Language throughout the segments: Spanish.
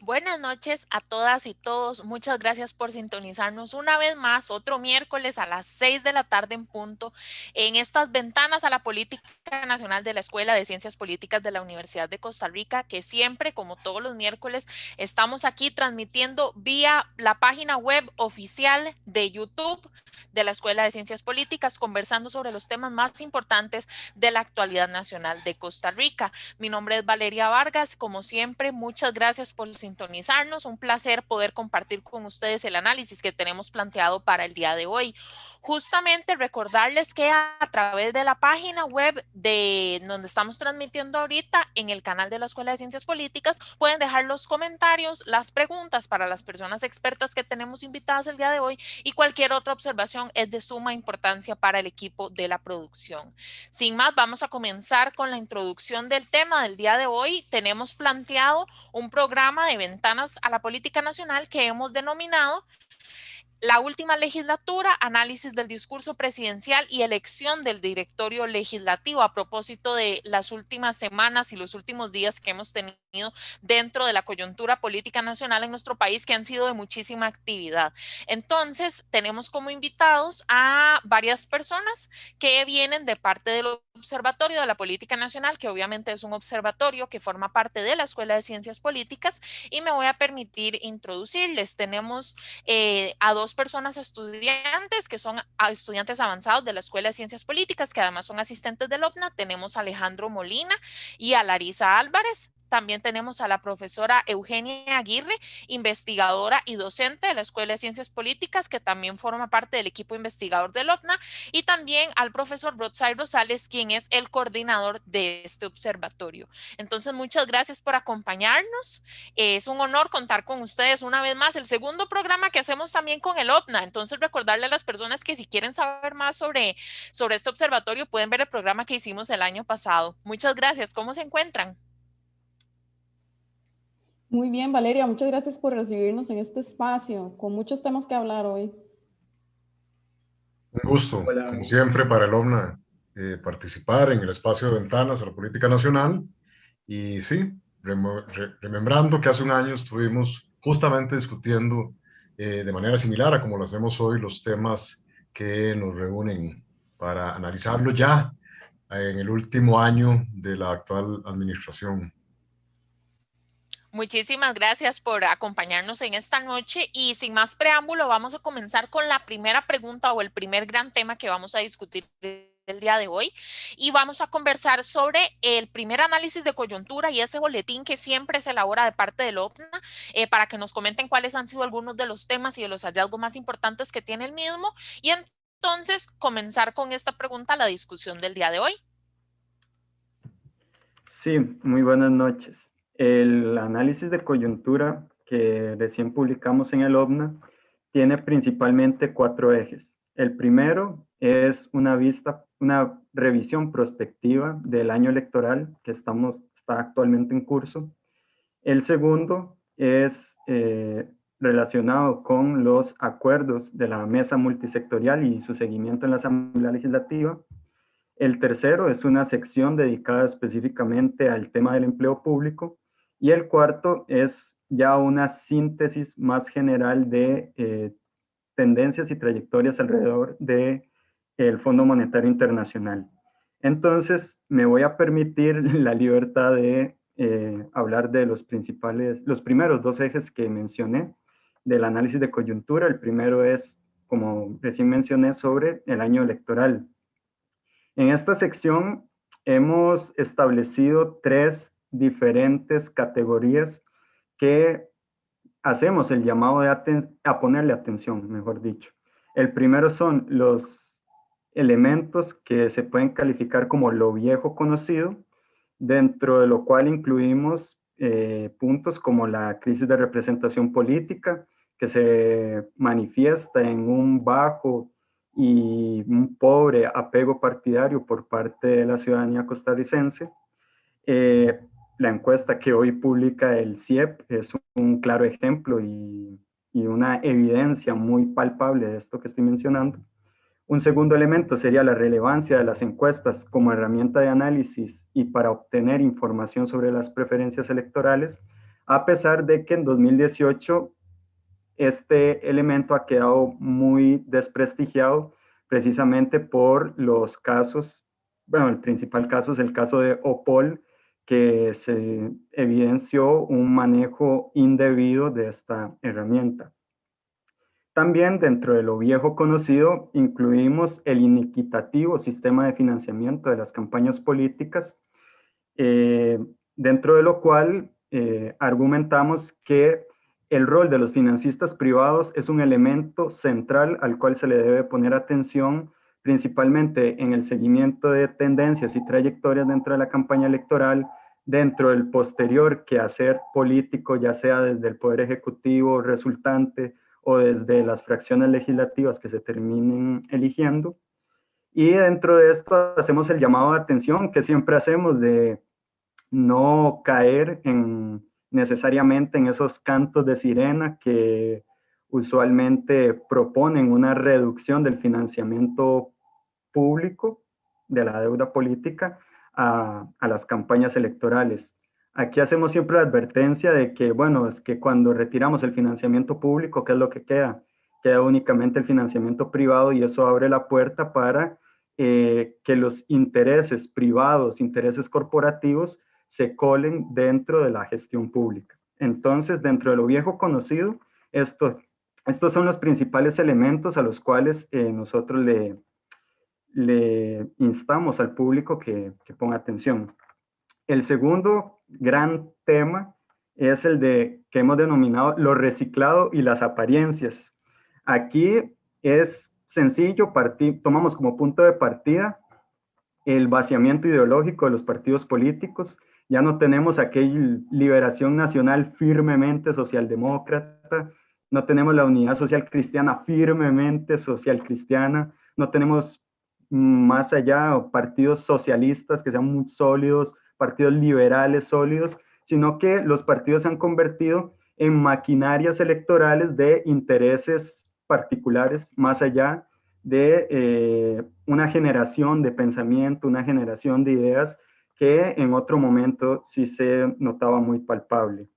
Buenas noches a todas y todos. Muchas gracias por sintonizarnos una vez más, otro miércoles a las 6 de la tarde en punto, en estas ventanas a la política nacional de la Escuela de Ciencias Políticas de la Universidad de Costa Rica, que siempre, como todos los miércoles, estamos aquí transmitiendo vía la página web oficial de YouTube de la Escuela de Ciencias Políticas, conversando sobre los temas más importantes de la actualidad nacional de Costa Rica. Mi nombre es Valeria Vargas. Como siempre, muchas gracias por sintonizarnos. Un placer poder compartir con ustedes el análisis que tenemos planteado para el día de hoy. Justamente recordarles que a través de la página web de donde estamos transmitiendo ahorita en el canal de la Escuela de Ciencias Políticas pueden dejar los comentarios, las preguntas para las personas expertas que tenemos invitadas el día de hoy y cualquier otra observación es de suma importancia para el equipo de la producción. Sin más, vamos a comenzar con la introducción del tema del día de hoy. Tenemos planteado un programa de ventanas a la política nacional que hemos denominado la última legislatura, análisis del discurso presidencial y elección del directorio legislativo a propósito de las últimas semanas y los últimos días que hemos tenido dentro de la coyuntura política nacional en nuestro país que han sido de muchísima actividad. Entonces, tenemos como invitados a varias personas que vienen de parte del Observatorio de la Política Nacional, que obviamente es un observatorio que forma parte de la Escuela de Ciencias Políticas, y me voy a permitir introducirles. Tenemos a dos personas estudiantes que son estudiantes avanzados de la Escuela de Ciencias Políticas, que además son asistentes del OPNA. Tenemos a Alejandro Molina y a Larisa Álvarez. También tenemos a la profesora Eugenia Aguirre, investigadora y docente de la Escuela de Ciencias Políticas, que también forma parte del equipo investigador del OPNA, y también al profesor Rodsay Rosales, quien es el coordinador de este observatorio. Entonces, muchas gracias por acompañarnos. Es un honor contar con ustedes una vez más. El segundo programa que hacemos también con el OPNA. Entonces, recordarle a las personas que si quieren saber más sobre este observatorio, pueden ver el programa que hicimos el año pasado. Muchas gracias. ¿Cómo se encuentran? Muy bien, Valeria, muchas gracias por recibirnos en este espacio, con muchos temas que hablar hoy. Un gusto, como Hola, siempre, para el OMNA participar en el espacio de ventanas a la política nacional. Y sí, remembrando que hace un año estuvimos justamente discutiendo de manera similar a como lo hacemos hoy los temas que nos reúnen para analizarlo ya en el último año de la actual administración. Muchísimas gracias por acompañarnos en esta noche y sin más preámbulo vamos a comenzar con la primera pregunta o el primer gran tema que vamos a discutir el día de hoy y vamos a conversar sobre el primer análisis de coyuntura y ese boletín que siempre se elabora de parte del OPNA para que nos comenten cuáles han sido algunos de los temas y de los hallazgos más importantes que tiene el mismo y entonces comenzar con esta pregunta la discusión del día de hoy. sí, muy buenas noches. El análisis de coyuntura que recién publicamos en el OVNA tiene principalmente 4 ejes. El primero es una revisión prospectiva del año electoral que está actualmente en curso. El segundo es relacionado con los acuerdos de la mesa multisectorial y su seguimiento en la Asamblea Legislativa. El tercero es una sección dedicada específicamente al tema del empleo público. Y el cuarto es ya una síntesis más general de tendencias y trayectorias alrededor del Fondo Monetario Internacional. Entonces, me voy a permitir la libertad de hablar de los primeros 2 ejes que mencioné del análisis de coyuntura. El primero es, como recién mencioné, sobre el año electoral. En esta sección hemos establecido 3 diferentes categorías que hacemos el llamado a ponerle atención, mejor dicho. El primero son los elementos que se pueden calificar como lo viejo conocido, dentro de lo cual incluimos puntos como la crisis de representación política, que se manifiesta en un bajo y un pobre apego partidario por parte de la ciudadanía costarricense. La encuesta que hoy publica el CIEP es un claro ejemplo y una evidencia muy palpable de esto que estoy mencionando. Un segundo elemento sería la relevancia de las encuestas como herramienta de análisis y para obtener información sobre las preferencias electorales, a pesar de que en 2018 este elemento ha quedado muy desprestigiado precisamente por los casos, bueno, el principal caso es el caso de Opol, que se evidenció un manejo indebido de esta herramienta. También dentro de lo viejo conocido incluimos el inequitativo sistema de financiamiento de las campañas políticas, dentro de lo cual argumentamos que el rol de los financistas privados es un elemento central al cual se le debe poner atención, principalmente en el seguimiento de tendencias y trayectorias dentro de la campaña electoral, dentro del posterior quehacer político, ya sea desde el Poder Ejecutivo resultante o desde las fracciones legislativas que se terminen eligiendo. Y dentro de esto hacemos el llamado de atención que siempre hacemos de no caer necesariamente en esos cantos de sirena que usualmente proponen una reducción del financiamiento público, de la deuda política, a las campañas electorales. Aquí hacemos siempre la advertencia de que, bueno, es que cuando retiramos el financiamiento público, ¿qué es lo que queda? Queda únicamente el financiamiento privado y eso abre la puerta para que los intereses privados, intereses corporativos, se colen dentro de la gestión pública. Entonces, dentro de lo viejo conocido, estos son los principales elementos a los cuales nosotros le instamos al público que ponga atención. El segundo gran tema es el que hemos denominado lo reciclado y las apariencias. Aquí es sencillo, tomamos como punto de partida el vaciamiento ideológico de los partidos políticos. Ya no tenemos aquella liberación nacional firmemente socialdemócrata, no tenemos la unidad social cristiana firmemente social cristiana, no tenemos más allá partidos socialistas que sean muy sólidos, partidos liberales sólidos, sino que los partidos se han convertido en maquinarias electorales de intereses particulares, más allá de una generación de pensamiento, una generación de ideas que en otro momento sí se notaba muy palpable.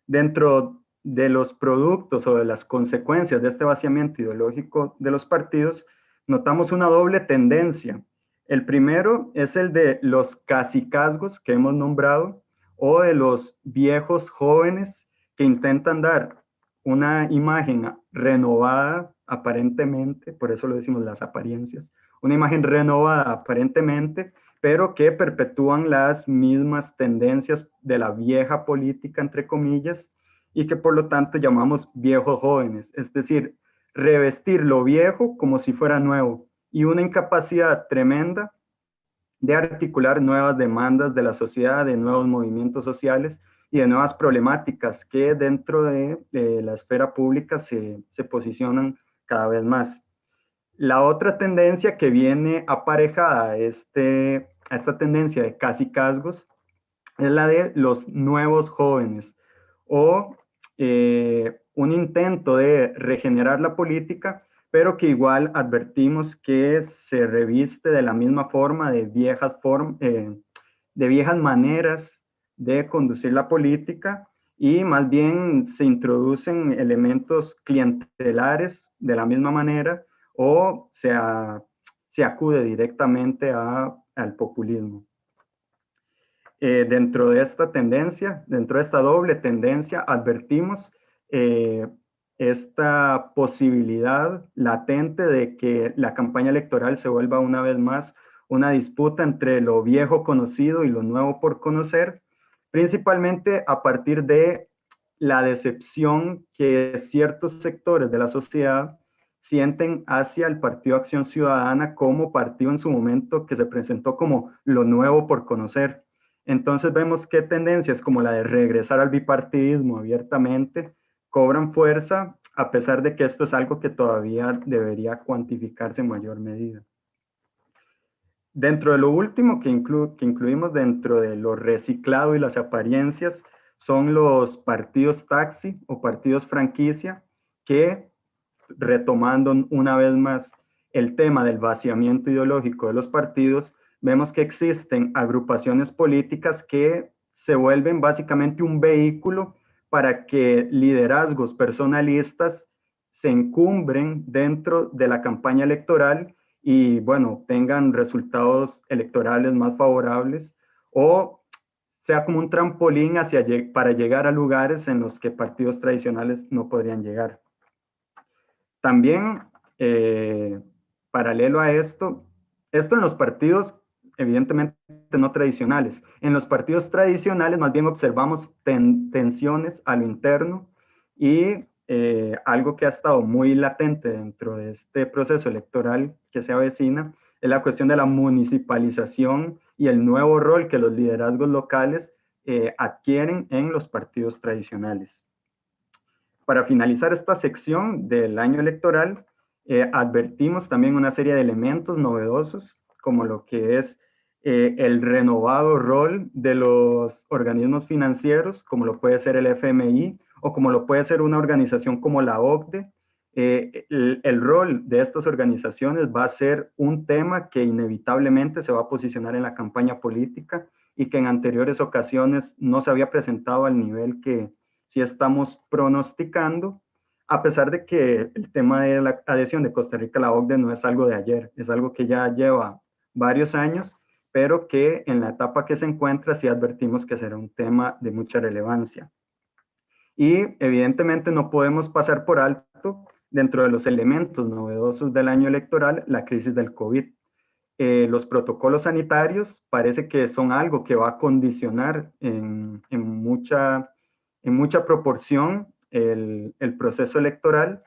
Dentro de los productos o de las consecuencias de este vaciamiento ideológico de los partidos, notamos una doble tendencia. El primero es el de los cacicazgos que hemos nombrado, o de los viejos jóvenes que intentan dar una imagen renovada aparentemente, por eso lo decimos las apariencias, una imagen renovada aparentemente, pero que perpetúan las mismas tendencias de la vieja política, entre comillas, y que por lo tanto llamamos viejos jóvenes, es decir, revestir lo viejo como si fuera nuevo, y una incapacidad tremenda de articular nuevas demandas de la sociedad, de nuevos movimientos sociales y de nuevas problemáticas que dentro de la esfera pública se posicionan cada vez más. La otra tendencia que viene aparejada a esta tendencia de cacicazgos es la de los nuevos jóvenes, o un intento de regenerar la política, pero que igual advertimos que se reviste de la misma forma, de viejas maneras de conducir la política, y más bien se introducen elementos clientelares de la misma manera, o se acude directamente al populismo. Dentro de esta tendencia, dentro de esta doble tendencia, advertimos esta posibilidad latente de que la campaña electoral se vuelva una vez más una disputa entre lo viejo conocido y lo nuevo por conocer, principalmente a partir de la decepción que ciertos sectores de la sociedad sienten hacia el Partido Acción Ciudadana como partido en su momento que se presentó como lo nuevo por conocer. Entonces vemos que tendencias como la de regresar al bipartidismo abiertamente cobran fuerza, a pesar de que esto es algo que todavía debería cuantificarse en mayor medida. Dentro de lo último que incluimos dentro de lo reciclado y las apariencias son los partidos taxi o partidos franquicia, que, retomando una vez más, el tema del vaciamiento ideológico de los partidos, vemos que existen agrupaciones políticas que se vuelven básicamente un vehículo para que liderazgos personalistas se encumbren dentro de la campaña electoral y, bueno, tengan resultados electorales más favorables, o sea como un trampolín para llegar a lugares en los que partidos tradicionales no podrían llegar. También, paralelo a esto en los partidos evidentemente no tradicionales. En los partidos tradicionales más bien observamos tensiones a lo interno y algo que ha estado muy latente dentro de este proceso electoral que se avecina es la cuestión de la municipalización y el nuevo rol que los liderazgos locales adquieren en los partidos tradicionales. Para finalizar esta sección del año electoral, advertimos también una serie de elementos novedosos, como lo que es el renovado rol de los organismos financieros, como lo puede ser el FMI, o como lo puede ser una organización como la OCDE. El rol de estas organizaciones va a ser un tema que inevitablemente se va a posicionar en la campaña política y que en anteriores ocasiones no se había presentado al nivel que sí estamos pronosticando, a pesar de que el tema de la adhesión de Costa Rica a la OCDE no es algo de ayer, es algo que ya lleva varios años, pero que en la etapa que se encuentra sí advertimos que será un tema de mucha relevancia. Y evidentemente no podemos pasar por alto, dentro de los elementos novedosos del año electoral, la crisis del COVID. Los protocolos sanitarios parece que son algo que va a condicionar en mucha proporción el proceso electoral.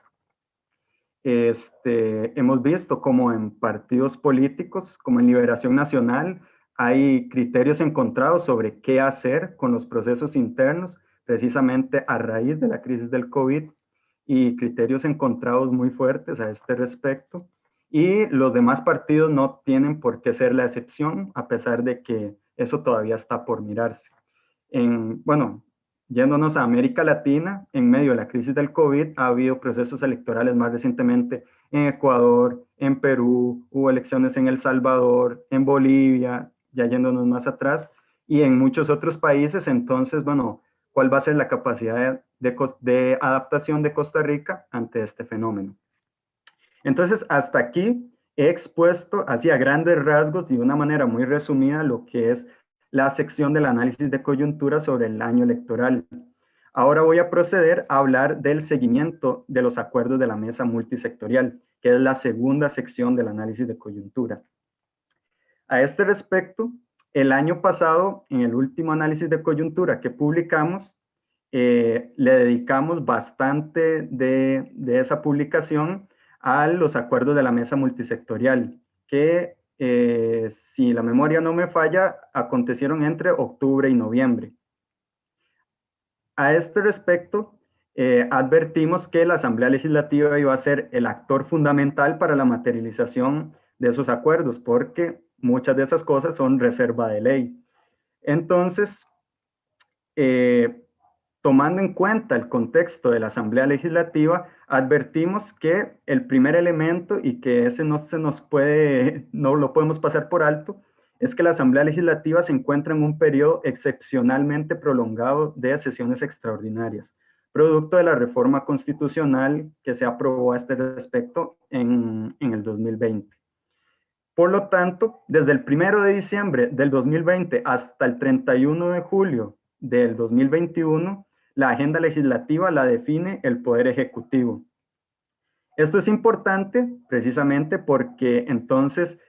Hemos visto como en partidos políticos, como en Liberación Nacional, hay criterios encontrados sobre qué hacer con los procesos internos, precisamente a raíz de la crisis del COVID, y criterios encontrados muy fuertes a este respecto. Y los demás partidos no tienen por qué ser la excepción, a pesar de que eso todavía está por mirarse. Bueno, yéndonos a América Latina, en medio de la crisis del COVID, ha habido procesos electorales más recientemente en Ecuador, en Perú, hubo elecciones en El Salvador, en Bolivia, ya yéndonos más atrás, y en muchos otros países. Entonces, bueno, ¿cuál va a ser la capacidad de adaptación de Costa Rica ante este fenómeno? Entonces, hasta aquí he expuesto así a grandes rasgos y de una manera muy resumida lo que es la sección del análisis de coyuntura sobre el año electoral. Ahora voy a proceder a hablar del seguimiento de los acuerdos de la mesa multisectorial, que es la segunda sección del análisis de coyuntura. A este respecto, el año pasado, en el último análisis de coyuntura que publicamos, le dedicamos bastante de esa publicación a los acuerdos de la mesa multisectorial, que si la memoria no me falla, acontecieron entre octubre y noviembre. A este respecto, advertimos que la Asamblea Legislativa iba a ser el actor fundamental para la materialización de esos acuerdos, porque muchas de esas cosas son reserva de ley. Entonces, tomando en cuenta el contexto de la Asamblea Legislativa, advertimos que el primer elemento, y que ese no lo podemos pasar por alto, es que la Asamblea Legislativa se encuentra en un periodo excepcionalmente prolongado de sesiones extraordinarias, producto de la reforma constitucional que se aprobó a este respecto en el 2020. Por lo tanto, desde el 1 de diciembre del 2020 hasta el 31 de julio del 2021, la agenda legislativa la define el Poder Ejecutivo. Esto es importante precisamente porque entonces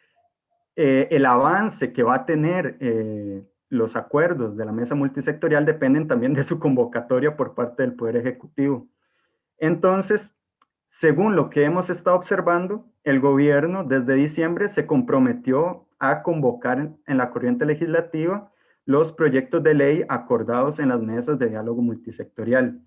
el avance que va a tener los acuerdos de la mesa multisectorial dependen también de su convocatoria por parte del Poder Ejecutivo. Entonces, según lo que hemos estado observando, el gobierno desde diciembre se comprometió a convocar en la corriente legislativa los proyectos de ley acordados en las mesas de diálogo multisectorial.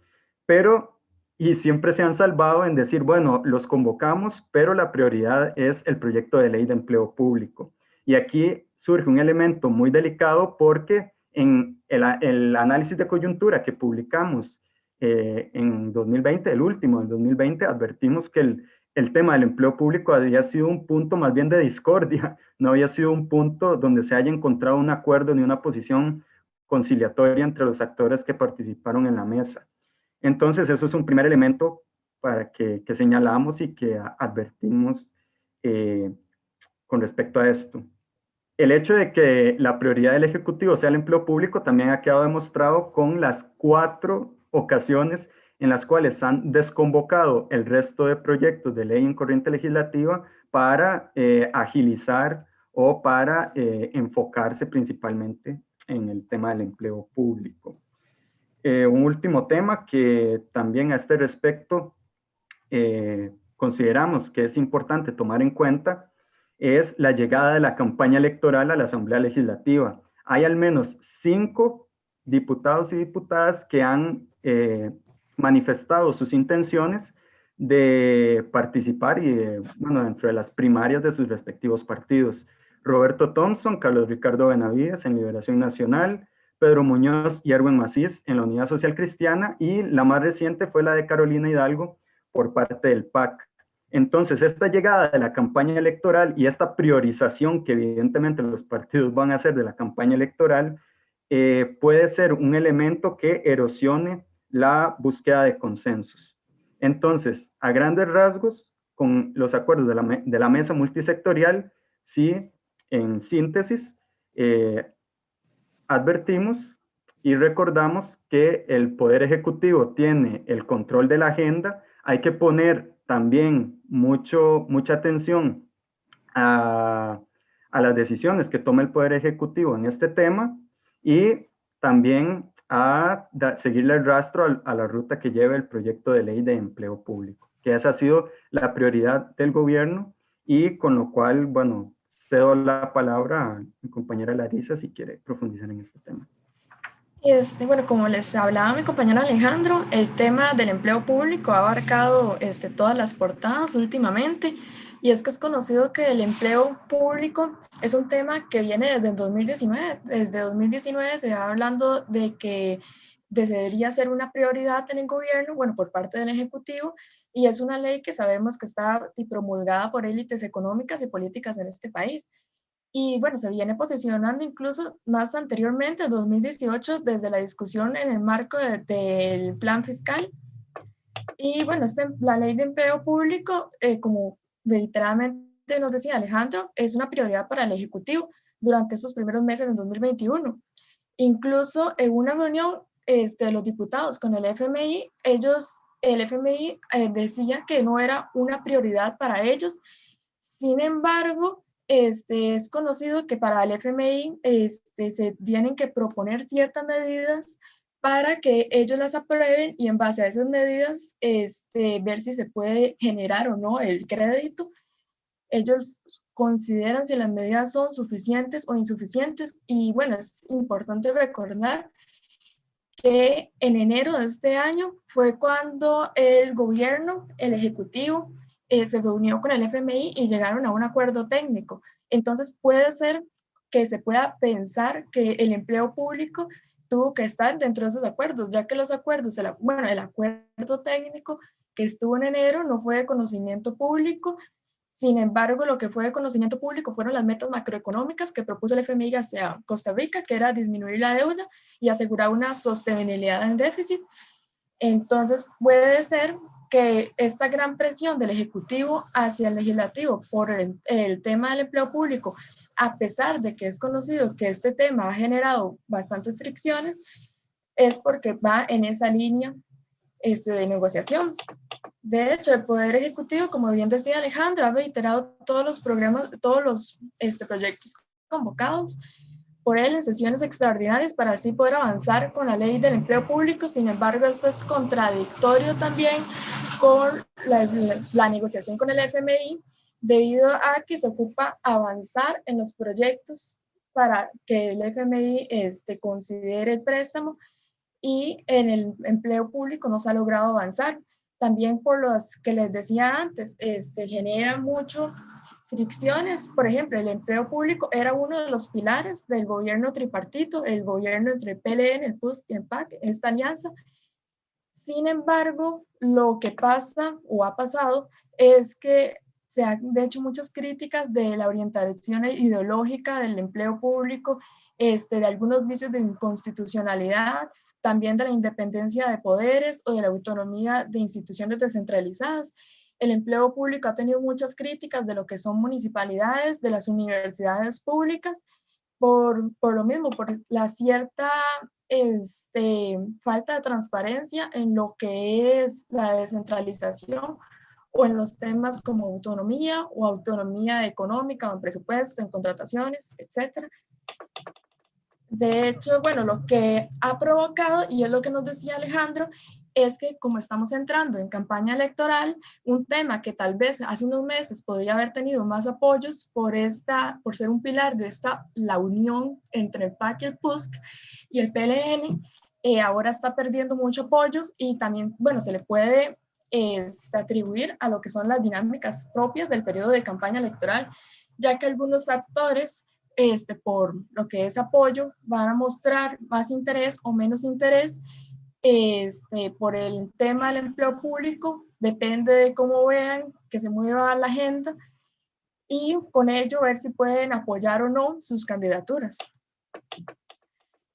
Y siempre se han salvado en decir, bueno, los convocamos, pero la prioridad es el proyecto de ley de empleo público. Y aquí surge un elemento muy delicado porque en el análisis de coyuntura que publicamos en 2020, el último del 2020, advertimos que el tema del empleo público había sido un punto más bien de discordia, no había sido un punto donde se haya encontrado un acuerdo ni una posición conciliatoria entre los actores que participaron en la mesa. Entonces, eso es un primer elemento para que señalamos y que advertimos con respecto a esto. El hecho de que la prioridad del Ejecutivo sea el empleo público también ha quedado demostrado con las 4 ocasiones en las cuales han desconvocado el resto de proyectos de ley en corriente legislativa para agilizar o para enfocarse principalmente en el tema del empleo público. Un último tema que también a este respecto consideramos que es importante tomar en cuenta es la llegada de la campaña electoral a la Asamblea Legislativa. Hay al menos 5 diputados y diputadas que han manifestado sus intenciones de participar y, bueno, dentro de las primarias de sus respectivos partidos. Roberto Thompson, Carlos Ricardo Benavides en Liberación Nacional, Pedro Muñoz y Erwin Macís en la Unidad Social Cristiana, y la más reciente fue la de Carolina Hidalgo por parte del PAC. Entonces, esta llegada de la campaña electoral y esta priorización que evidentemente los partidos van a hacer de la campaña electoral puede ser un elemento que erosione la búsqueda de consensos. Entonces, a grandes rasgos, con los acuerdos de la mesa multisectorial, sí, en síntesis, advertimos y recordamos que el Poder Ejecutivo tiene el control de la agenda. Hay que poner también mucha atención a las decisiones que toma el Poder Ejecutivo en este tema y también a seguirle el rastro a la ruta que lleva el proyecto de ley de empleo público, que esa ha sido la prioridad del gobierno, y con lo cual, bueno, cedo la palabra a mi compañera Larisa si quiere profundizar en este tema. Bueno, como les hablaba mi compañero Alejandro, el tema del empleo público ha abarcado todas las portadas últimamente, y es que es conocido que el empleo público es un tema que viene desde 2019. Desde 2019 se va hablando de que debería ser una prioridad en el gobierno, bueno, por parte del Ejecutivo, y es una ley que sabemos que está promulgada por élites económicas y políticas en este país. Y bueno, se viene posicionando incluso más anteriormente, en 2018, desde la discusión en el marco del plan fiscal. Y bueno, la ley de empleo público, como reiteradamente nos decía Alejandro, es una prioridad para el Ejecutivo durante estos primeros meses de 2021. Incluso en una reunión de los diputados con el FMI, el FMI decía que no era una prioridad para ellos. Sin embargo, es conocido que para el FMI se tienen que proponer ciertas medidas para que ellos las aprueben, y en base a esas medidas ver si se puede generar o no el crédito. Ellos consideran si las medidas son suficientes o insuficientes, y bueno, es importante recordar que en enero de este año fue cuando el gobierno, el Ejecutivo, se reunió con el FMI y llegaron a un acuerdo técnico. Entonces puede ser que se pueda pensar que el empleo público tuvo que estar dentro de esos acuerdos, ya que los acuerdos, el acuerdo técnico que estuvo en enero no fue de conocimiento público. Sin embargo, lo que fue de conocimiento público fueron las metas macroeconómicas que propuso el FMI hacia Costa Rica, que era disminuir la deuda y asegurar una sostenibilidad en déficit. Entonces puede ser que esta gran presión del Ejecutivo hacia el Legislativo por el tema del empleo público, a pesar de que es conocido que este tema ha generado bastantes fricciones, es porque va en esa línea de negociación. De hecho, el Poder Ejecutivo, como bien decía Alejandro, ha reiterado todos los proyectos convocados por él en sesiones extraordinarias para así poder avanzar con la ley del empleo público. Sin embargo, esto es contradictorio también con la negociación con el FMI, debido a que se ocupa avanzar en los proyectos para que el FMI considere el préstamo, y en el empleo público no se ha logrado avanzar. También por los que les decía antes, genera mucho fricciones. Por ejemplo, el empleo público era uno de los pilares del gobierno tripartito, el gobierno entre PLN, el PUSC y el PAC, esta alianza. Sin embargo, lo que pasa o ha pasado es que se han hecho muchas críticas de la orientación ideológica del empleo público, de algunos vicios de inconstitucionalidad, también de la independencia de poderes o de la autonomía de instituciones descentralizadas. El empleo público ha tenido muchas críticas de lo que son municipalidades, de las universidades públicas, por lo mismo, por la cierta falta de transparencia en lo que es la descentralización o en los temas como autonomía o autonomía económica o en presupuesto, en contrataciones, etc. De hecho, bueno, lo que ha provocado, y es lo que nos decía Alejandro, es que como estamos entrando en campaña electoral, un tema que tal vez hace unos meses podría haber tenido más apoyos por ser un pilar de la unión entre el PAC y el PUSC y el PLN, ahora está perdiendo mucho apoyo y también, bueno, se le puede atribuir a lo que son las dinámicas propias del periodo de campaña electoral, ya que algunos actores, por lo que es apoyo, van a mostrar más interés o menos interés por el tema del empleo público, depende de cómo vean que se mueva la agenda y con ello ver si pueden apoyar o no sus candidaturas.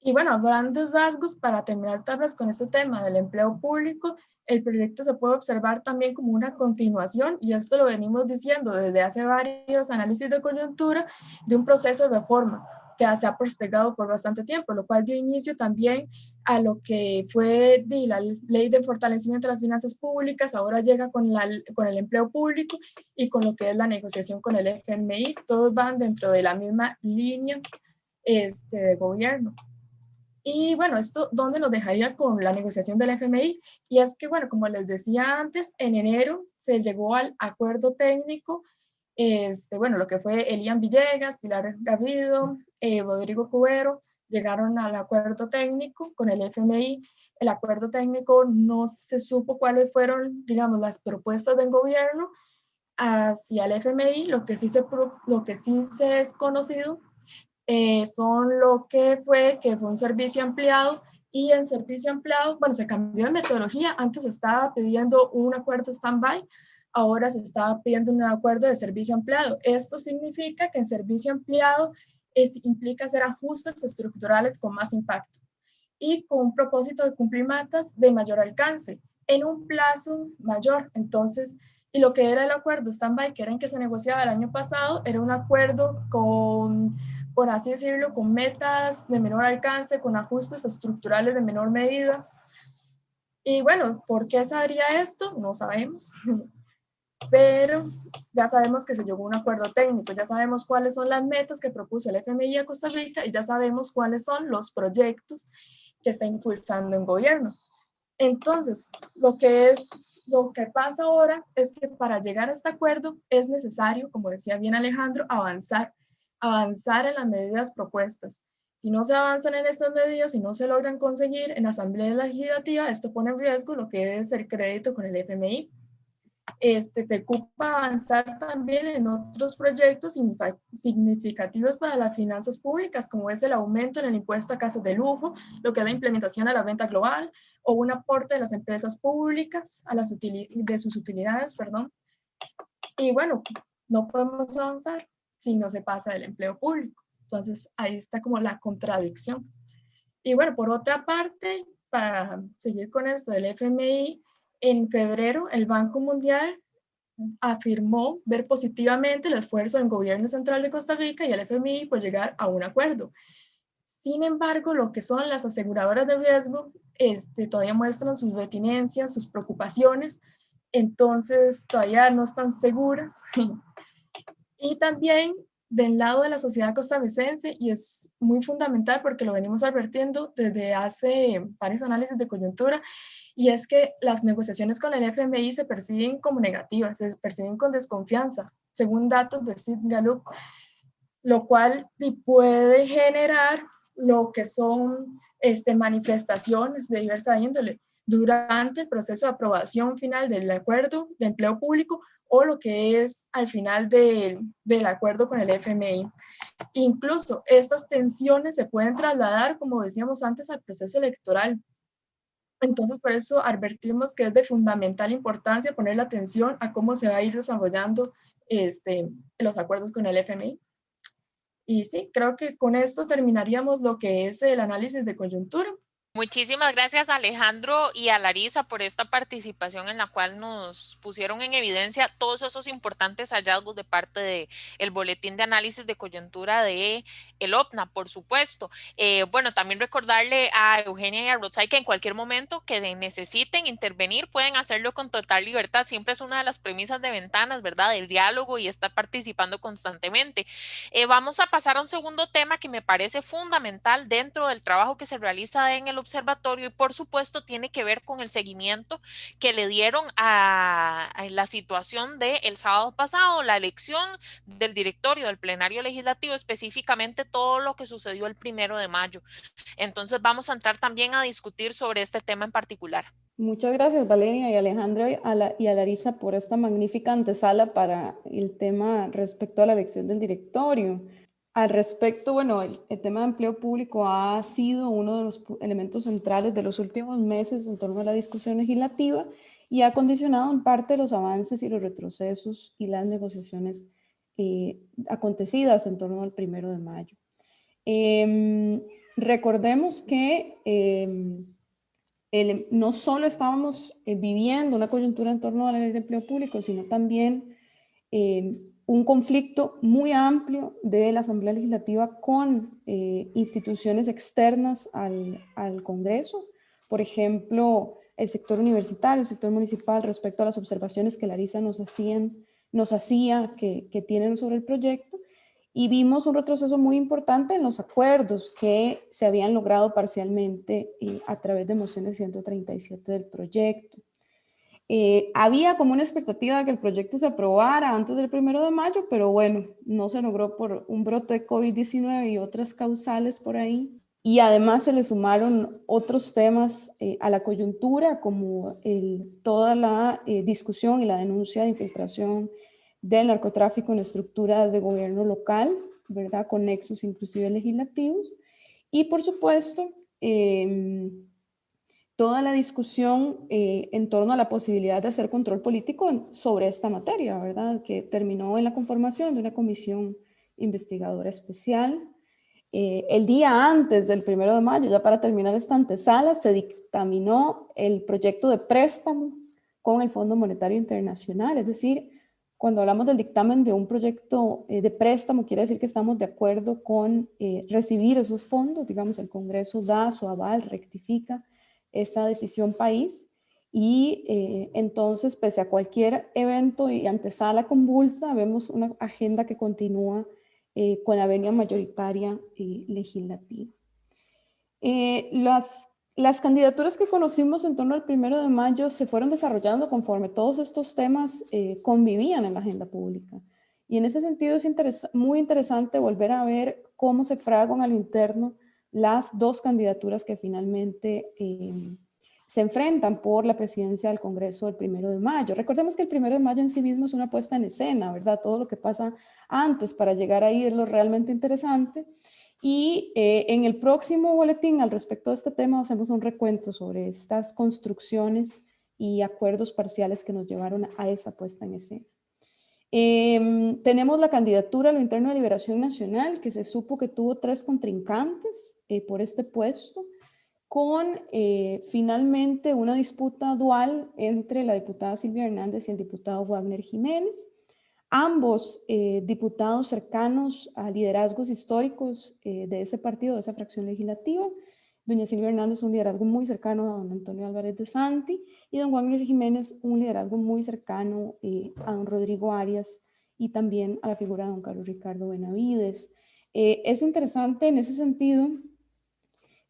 Y bueno, a grandes rasgos, para terminar tal vez con este tema del empleo público, el proyecto se puede observar también como una continuación, y esto lo venimos diciendo desde hace varios análisis de coyuntura, de un proceso de reforma que se ha postergado por bastante tiempo, lo cual dio inicio también a lo que fue la ley de fortalecimiento de las finanzas públicas, ahora llega con el empleo público y con lo que es la negociación con el FMI, todos van dentro de la misma línea de gobierno. Y bueno, ¿esto dónde nos dejaría con la negociación del FMI? Y es que, bueno, como les decía antes, en enero se llegó al acuerdo técnico, bueno, lo que fue Elian Villegas, Pilar Garrido, Rodrigo Cubero, llegaron al acuerdo técnico con el FMI. El acuerdo técnico no se supo cuáles fueron, digamos, las propuestas del gobierno hacia el FMI, lo que sí se es conocido son lo que fue un servicio ampliado, y en servicio ampliado, bueno, se cambió de metodología, antes se estaba pidiendo un acuerdo stand-by, ahora se estaba pidiendo un acuerdo de servicio ampliado. Esto significa que en servicio ampliado implica hacer ajustes estructurales con más impacto y con un propósito de cumplir metas de mayor alcance en un plazo mayor. Entonces, y lo que era el acuerdo stand-by, que era en que se negociaba el año pasado, era un acuerdo con, por así decirlo, con metas de menor alcance, con ajustes estructurales de menor medida. Y bueno, ¿por qué se haría esto? No sabemos. Pero ya sabemos que se llegó a un acuerdo técnico, ya sabemos cuáles son las metas que propuso el FMI a Costa Rica y ya sabemos cuáles son los proyectos que está impulsando el gobierno. Entonces, lo que pasa ahora es que para llegar a este acuerdo es necesario, como decía bien Alejandro, avanzar en las medidas propuestas. Si no se avanzan en estas medidas, si no se logran conseguir en la Asamblea Legislativa, esto pone en riesgo lo que es el crédito con el FMI. Te ocupa avanzar también en otros proyectos significativos para las finanzas públicas, como es el aumento en el impuesto a casas de lujo, lo que es la implementación a la renta global, o un aporte de las empresas públicas de sus utilidades, perdón. Y bueno, no podemos avanzar si no se pasa del empleo público. Entonces, ahí está como la contradicción. Y bueno, por otra parte, para seguir con esto del FMI, en febrero, el Banco Mundial afirmó ver positivamente el esfuerzo del gobierno central de Costa Rica y el FMI por llegar a un acuerdo. Sin embargo, lo que son las aseguradoras de riesgo todavía muestran sus reticencias, sus preocupaciones, entonces todavía no están seguras. Y también del lado de la sociedad costarricense, y es muy fundamental porque lo venimos advirtiendo desde hace varios análisis de coyuntura, y es que las negociaciones con el FMI se perciben como negativas, se perciben con desconfianza, según datos de Sid Gallup, lo cual puede generar lo que son manifestaciones de diversa índole durante el proceso de aprobación final del acuerdo de empleo público o lo que es al final del acuerdo con el FMI. Incluso estas tensiones se pueden trasladar, como decíamos antes, al proceso electoral. Entonces, por eso advertimos que es de fundamental importancia poner la atención a cómo se va a ir desarrollando los acuerdos con el FMI. Y sí, creo que con esto terminaríamos lo que es el análisis de coyuntura. Muchísimas gracias a Alejandro y a Larisa por esta participación en la cual nos pusieron en evidencia todos esos importantes hallazgos de parte del Boletín de Análisis de Coyuntura de el OPNA, por supuesto. Bueno, también recordarle a Eugenia y a Rotzai que en cualquier momento que necesiten intervenir pueden hacerlo con total libertad. Siempre es una de las premisas de Ventanas, ¿verdad? El diálogo y estar participando constantemente. Vamos a pasar a un segundo tema que me parece fundamental dentro del trabajo que se realiza en el observatorio y por supuesto tiene que ver con el seguimiento que le dieron a la situación del sábado pasado, la elección del directorio del plenario legislativo, específicamente todo lo que sucedió el 1 de mayo. Entonces vamos a entrar también a discutir sobre este tema en particular. Muchas gracias, Valeria y Alejandro y a Larisa por esta magnífica antesala para el tema respecto a la elección del directorio. Al respecto, bueno, el tema de empleo público ha sido uno de los elementos centrales de los últimos meses en torno a la discusión legislativa y ha condicionado en parte los avances y los retrocesos y las negociaciones acontecidas en torno al 1 de mayo. Recordemos que no solo estábamos viviendo una coyuntura en torno a la ley de empleo público, sino también un conflicto muy amplio de la Asamblea Legislativa con instituciones externas al Congreso. Por ejemplo, el sector universitario, el sector municipal, respecto a las observaciones que Larisa nos hacía que tienen sobre el proyecto. Y vimos un retroceso muy importante en los acuerdos que se habían logrado parcialmente a través de mociones 137 del proyecto. Había como una expectativa de que el proyecto se aprobara antes del 1 de mayo, pero bueno, no se logró por un brote de COVID-19 y otras causales por ahí. Y además se le sumaron otros temas a la coyuntura, como toda la discusión y la denuncia de infiltración del narcotráfico en estructuras de gobierno local, ¿verdad? Con nexos inclusive legislativos. Y por supuesto, toda la discusión en torno a la posibilidad de hacer control político sobre esta materia, ¿verdad? Que terminó en la conformación de una comisión investigadora especial. El día antes del 1 de mayo, ya para terminar esta antesala, se dictaminó el proyecto de préstamo con el Fondo Monetario Internacional, es decir, cuando hablamos del dictamen de un proyecto de préstamo, quiere decir que estamos de acuerdo con recibir esos fondos, digamos, el Congreso da su aval, rectifica esta decisión país y entonces, pese a cualquier evento y antesala convulsa, vemos una agenda que continúa con la venia mayoritaria legislativa. Las candidaturas que conocimos en torno al 1 de mayo se fueron desarrollando conforme todos estos temas convivían en la agenda pública. Y en ese sentido es muy interesante volver a ver cómo se fraguan a lo interno las dos candidaturas que finalmente se enfrentan por la presidencia del Congreso el 1 de mayo. Recordemos que el 1 de mayo en sí mismo es una puesta en escena, ¿verdad? Todo lo que pasa antes para llegar ahí es lo realmente interesante. Y en el próximo boletín al respecto de este tema hacemos un recuento sobre estas construcciones y acuerdos parciales que nos llevaron a esa puesta en escena. Tenemos la candidatura a lo interno de Liberación Nacional, que se supo que tuvo 3 contrincantes por este puesto, con finalmente una disputa dual entre la diputada Silvia Hernández y el diputado Wagner Jiménez. Ambos diputados cercanos a liderazgos históricos de ese partido, de esa fracción legislativa. Doña Silvia Hernández, un liderazgo muy cercano a don Antonio Álvarez de Santi, y don Wagner Jiménez, un liderazgo muy cercano a don Rodrigo Arias y también a la figura de don Carlos Ricardo Benavides. Es interesante en ese sentido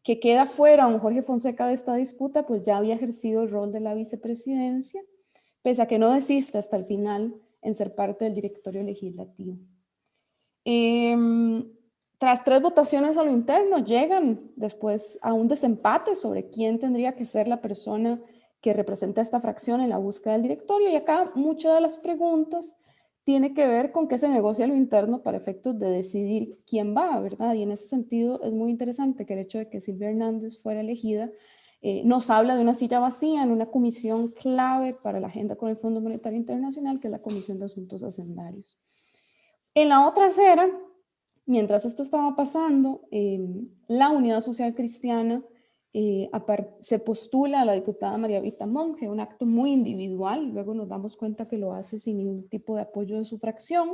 que queda fuera don Jorge Fonseca de esta disputa, pues ya había ejercido el rol de la vicepresidencia, pese a que no desiste hasta el final en ser parte del directorio legislativo. Tras 3 votaciones a lo interno, llegan después a un desempate sobre quién tendría que ser la persona que representa esta fracción en la búsqueda del directorio, y acá muchas de las preguntas tiene que ver con qué se negocia a lo interno para efectos de decidir quién va, ¿verdad? Y en ese sentido es muy interesante que el hecho de que Silvia Hernández fuera elegida nos habla de una silla vacía en una comisión clave para la agenda con el Fondo Monetario Internacional, que es la Comisión de Asuntos Hacendarios. En la otra acera, mientras esto estaba pasando, la Unidad Social Cristiana se postula a la diputada María Vita Monge, un acto muy individual, luego nos damos cuenta que lo hace sin ningún tipo de apoyo de su fracción.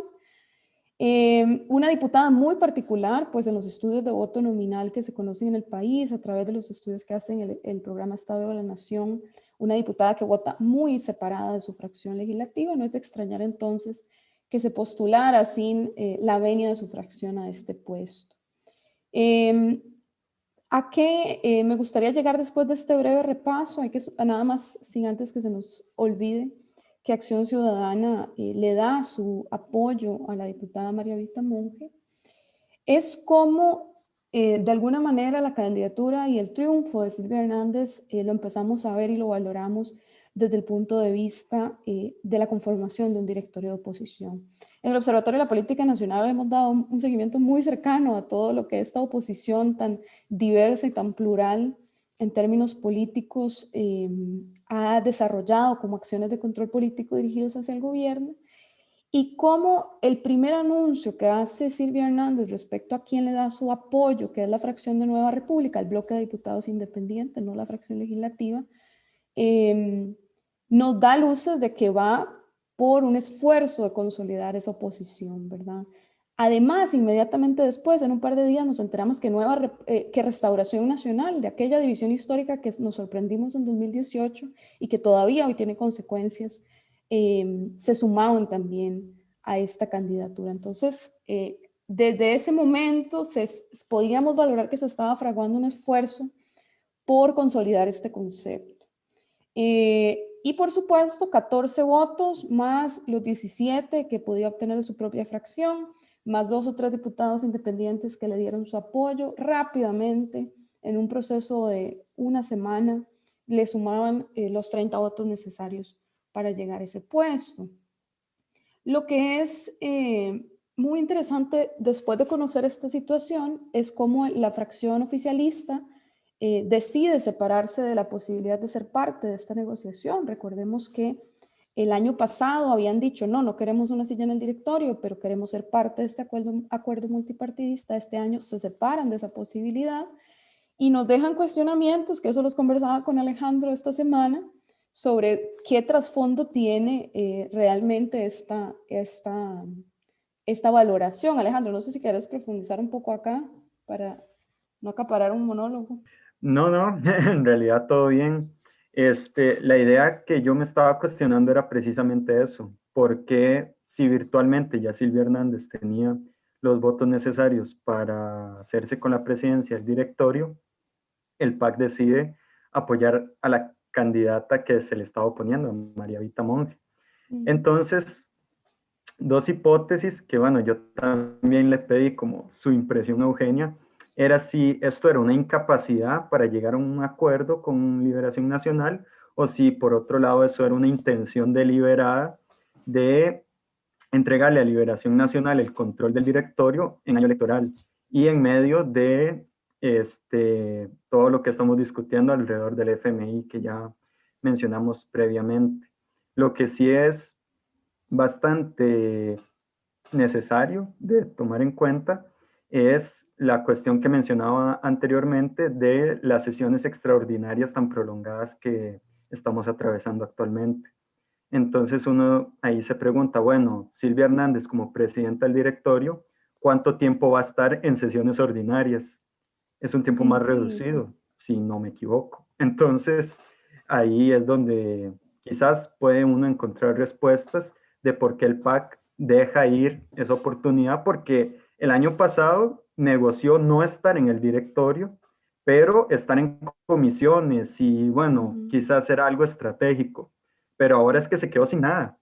Una diputada muy particular, pues en los estudios de voto nominal que se conocen en el país, a través de los estudios que hacen el programa Estado de la Nación, una diputada que vota muy separada de su fracción legislativa. No es de extrañar entonces que se postulara sin la venia de su fracción a este puesto. ¿A qué me gustaría llegar después de este breve repaso? Hay que, nada más, sin antes que se nos olvide, que Acción Ciudadana le da su apoyo a la diputada María Vita Monge, es como de alguna manera la candidatura y el triunfo de Silvia Hernández lo empezamos a ver y lo valoramos desde el punto de vista de la conformación de un directorio de oposición. En el Observatorio de la Política Nacional hemos dado un seguimiento muy cercano a todo lo que esta oposición tan diversa y tan plural en términos políticos ha desarrollado como acciones de control político dirigidos hacia el gobierno, y cómo el primer anuncio que hace Silvia Hernández respecto a quién le da su apoyo, que es la fracción de Nueva República, el bloque de diputados independientes, no la fracción legislativa, nos da luces de que va por un esfuerzo de consolidar esa oposición, ¿verdad? Además, inmediatamente después, en un par de días, nos enteramos que Restauración Nacional, de aquella división histórica que nos sorprendimos en 2018 y que todavía hoy tiene consecuencias, se sumaban también a esta candidatura. Entonces, desde ese momento podríamos valorar que se estaba fraguando un esfuerzo por consolidar este concepto. Y por supuesto, 14 votos más los 17 que podía obtener de su propia fracción, más 2 o 3 diputados independientes que le dieron su apoyo rápidamente, en un proceso de una semana, le sumaban los 30 votos necesarios para llegar a ese puesto. Lo que es muy interesante después de conocer esta situación es cómo la fracción oficialista decide separarse de la posibilidad de ser parte de esta negociación. Recordemos que el año pasado habían dicho, no queremos una silla en el directorio, pero queremos ser parte de este acuerdo multipartidista. Este año se separan de esa posibilidad y nos dejan cuestionamientos, que eso los conversaba con Alejandro esta semana, sobre qué trasfondo tiene realmente esta valoración. Alejandro, no sé si quieres profundizar un poco acá para no acaparar un monólogo. No, en realidad todo bien. La idea que yo me estaba cuestionando era precisamente eso, porque si virtualmente ya Silvia Hernández tenía los votos necesarios para hacerse con la presidencia del directorio, el PAC decide apoyar a la candidata que se le estaba oponiendo, María Vita Monge. Entonces, dos hipótesis que, bueno, yo también le pedí como su impresión a Eugenia, era si esto era una incapacidad para llegar a un acuerdo con Liberación Nacional o si por otro lado eso era una intención deliberada de entregarle a Liberación Nacional el control del directorio en año electoral y en medio de todo lo que estamos discutiendo alrededor del FMI que ya mencionamos previamente. Lo que sí es bastante necesario de tomar en cuenta es la cuestión que mencionaba anteriormente de las sesiones extraordinarias tan prolongadas que estamos atravesando actualmente. Entonces uno ahí se pregunta, bueno, Silvia Hernández como presidenta del directorio, ¿cuánto tiempo va a estar en sesiones ordinarias? Es un tiempo más reducido, si no me equivoco. Entonces ahí es donde quizás puede uno encontrar respuestas de por qué el PAC deja ir esa oportunidad, porque el año pasado negoció no estar en el directorio, pero estar en comisiones y bueno, quizás era algo estratégico, pero ahora es que se quedó sin nada.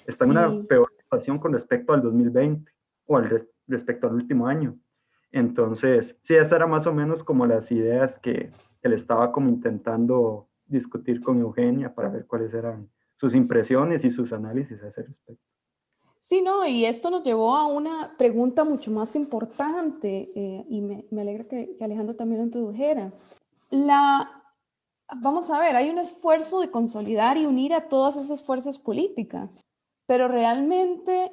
Está en una peor situación con respecto al 2020 o respecto al último año. Entonces, sí, esas eran más o menos como las ideas que él estaba como intentando discutir con Eugenia para ver cuáles eran sus impresiones y sus análisis a ese respecto. Sí, no, y esto nos llevó a una pregunta mucho más importante y me alegra que Alejandro también lo introdujera. vamos a ver, hay un esfuerzo de consolidar y unir a todas esas fuerzas políticas, pero realmente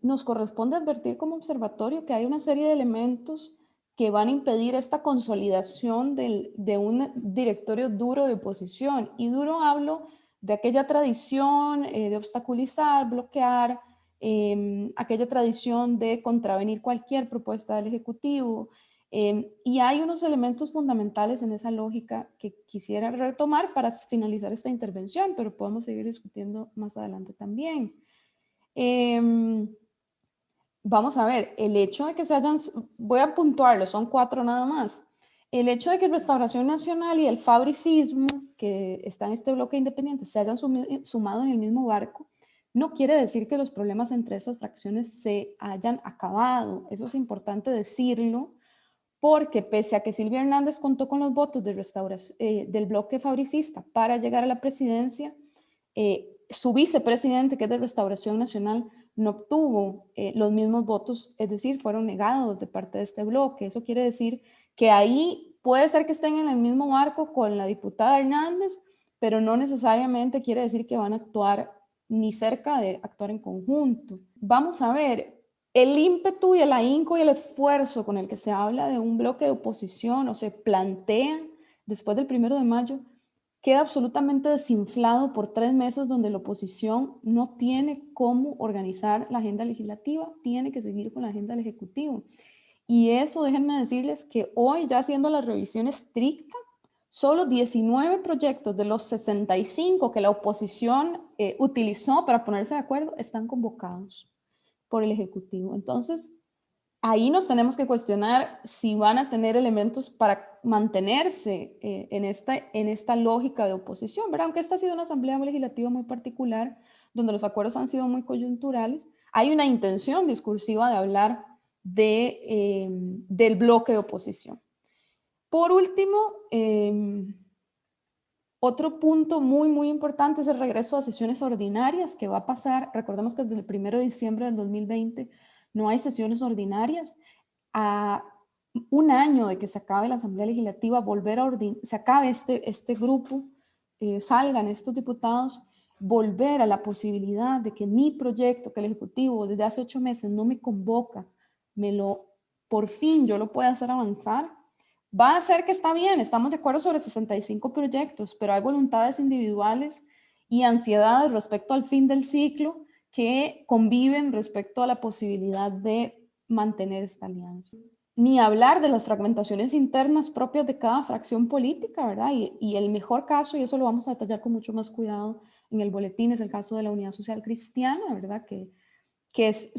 nos corresponde advertir como observatorio que hay una serie de elementos que van a impedir esta consolidación de un directorio duro de oposición. Y duro hablo de aquella tradición de obstaculizar, bloquear, aquella tradición de contravenir cualquier propuesta del Ejecutivo. Y hay unos elementos fundamentales en esa lógica que quisiera retomar para finalizar esta intervención, pero podemos seguir discutiendo más adelante también. Vamos a ver, el hecho de que se hayan, voy a puntuarlo, son 4 nada más. El hecho de que Restauración Nacional y el fabricismo, que está en este bloque independiente, se hayan sumado en el mismo barco, no quiere decir que los problemas entre esas fracciones se hayan acabado. Eso es importante decirlo, porque pese a que Silvia Hernández contó con los votos de del bloque fabricista para llegar a la presidencia, su vicepresidente, que es de Restauración Nacional, no obtuvo los mismos votos, es decir, fueron negados de parte de este bloque. Eso quiere decir que ahí puede ser que estén en el mismo barco con la diputada Hernández, pero no necesariamente quiere decir que van a actuar ni cerca de actuar en conjunto. Vamos a ver, el ímpetu y el ahínco y el esfuerzo con el que se habla de un bloque de oposición o se plantea después del 1 de mayo queda absolutamente desinflado por 3 meses donde la oposición no tiene cómo organizar la agenda legislativa, tiene que seguir con la agenda del Ejecutivo. Y eso, déjenme decirles que hoy, ya haciendo la revisión estricta, solo 19 proyectos de los 65 que la oposición utilizó para ponerse de acuerdo están convocados por el Ejecutivo. Entonces, ahí nos tenemos que cuestionar si van a tener elementos para mantenerse en esta lógica de oposición, ¿verdad? Aunque esta ha sido una asamblea legislativa muy particular, donde los acuerdos han sido muy coyunturales, hay una intención discursiva de hablar del bloque de oposición. Por último, otro punto muy, muy importante es el regreso a sesiones ordinarias que va a pasar. Recordemos que desde el 1 de diciembre del 2020 no hay sesiones ordinarias. A un año de que se acabe la Asamblea Legislativa, se acabe este grupo, salgan estos diputados, volver a la posibilidad de que mi proyecto, que el Ejecutivo desde hace 8 meses no me convoca, por fin yo lo pueda hacer avanzar, va a ser que está bien, estamos de acuerdo sobre 65 proyectos, pero hay voluntades individuales y ansiedades respecto al fin del ciclo que conviven respecto a la posibilidad de mantener esta alianza. Ni hablar de las fragmentaciones internas propias de cada fracción política, ¿verdad? Y el mejor caso, y eso lo vamos a detallar con mucho más cuidado en el boletín, es el caso de la Unidad Social Cristiana, ¿verdad? Que es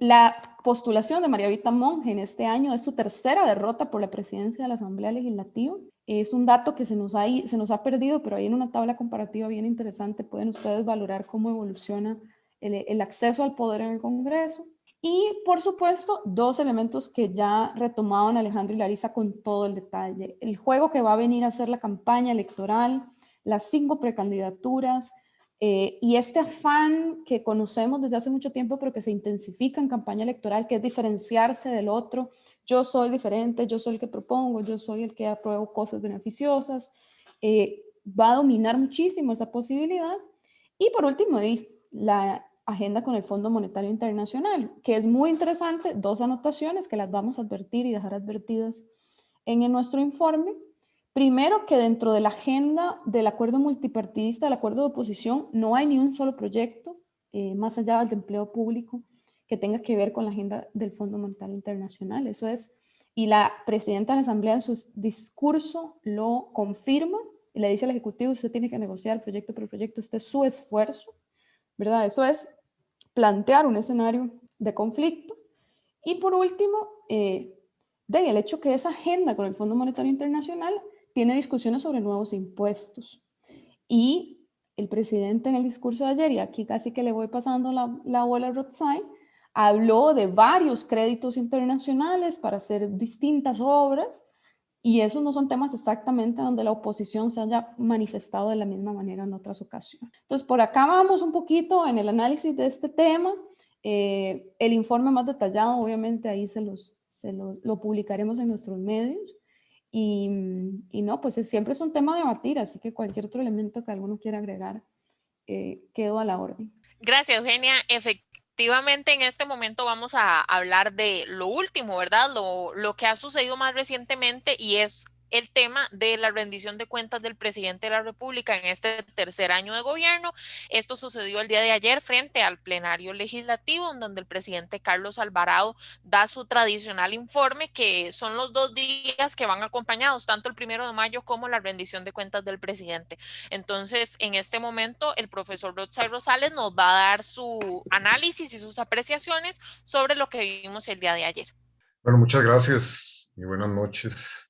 la postulación de María Evita Monge en este año, es su tercera derrota por la presidencia de la Asamblea Legislativa. Es un dato que se nos ha perdido, pero ahí en una tabla comparativa bien interesante pueden ustedes valorar cómo evoluciona el acceso al poder en el Congreso. Y, por supuesto, 2 elementos que ya retomaban Alejandro y Larissa con todo el detalle. El juego que va a venir a ser la campaña electoral, las 5 precandidaturas, y este afán que conocemos desde hace mucho tiempo, pero que se intensifica en campaña electoral, que es diferenciarse del otro. Yo soy diferente, yo soy el que propongo, yo soy el que apruebo cosas beneficiosas. Va a dominar muchísimo esa posibilidad. Y por último, la agenda con el Fondo Monetario Internacional, que es muy interesante. 2 anotaciones que las vamos a advertir y dejar advertidas en nuestro informe. Primero, que dentro de la agenda del acuerdo multipartidista, del acuerdo de oposición, no hay ni un solo proyecto, más allá del de empleo público, que tenga que ver con la agenda del Fondo Monetario Internacional. Eso es, y la presidenta de la Asamblea en su discurso lo confirma y le dice al Ejecutivo: usted tiene que negociar proyecto por proyecto, este es su esfuerzo, ¿verdad? Eso es plantear un escenario de conflicto. Y por último, el hecho que esa agenda con el Fondo Monetario Internacional tiene discusiones sobre nuevos impuestos. Y el presidente en el discurso de ayer, y aquí casi que le voy pasando la bola a Rothstein, habló de varios créditos internacionales para hacer distintas obras, y esos no son temas exactamente donde la oposición se haya manifestado de la misma manera en otras ocasiones. Entonces, por acá vamos un poquito en el análisis de este tema. El informe más detallado, obviamente, ahí lo publicaremos en nuestros medios. y no, pues siempre es un tema a debatir, así que cualquier otro elemento que alguno quiera agregar, quedo a la orden. Gracias, Eugenia. Efectivamente, en este momento vamos a hablar de lo último, ¿verdad? Lo que ha sucedido más recientemente y es el tema de la rendición de cuentas del presidente de la República en este tercer año de gobierno. Esto sucedió el día de ayer frente al plenario legislativo, en donde el presidente Carlos Alvarado da su tradicional informe, que son los 2 días que van acompañados, tanto el 1 de mayo como la rendición de cuentas del presidente. Entonces, en este momento, el profesor Rothschild Rosales nos va a dar su análisis y sus apreciaciones sobre lo que vimos el día de ayer. Bueno, muchas gracias y buenas noches.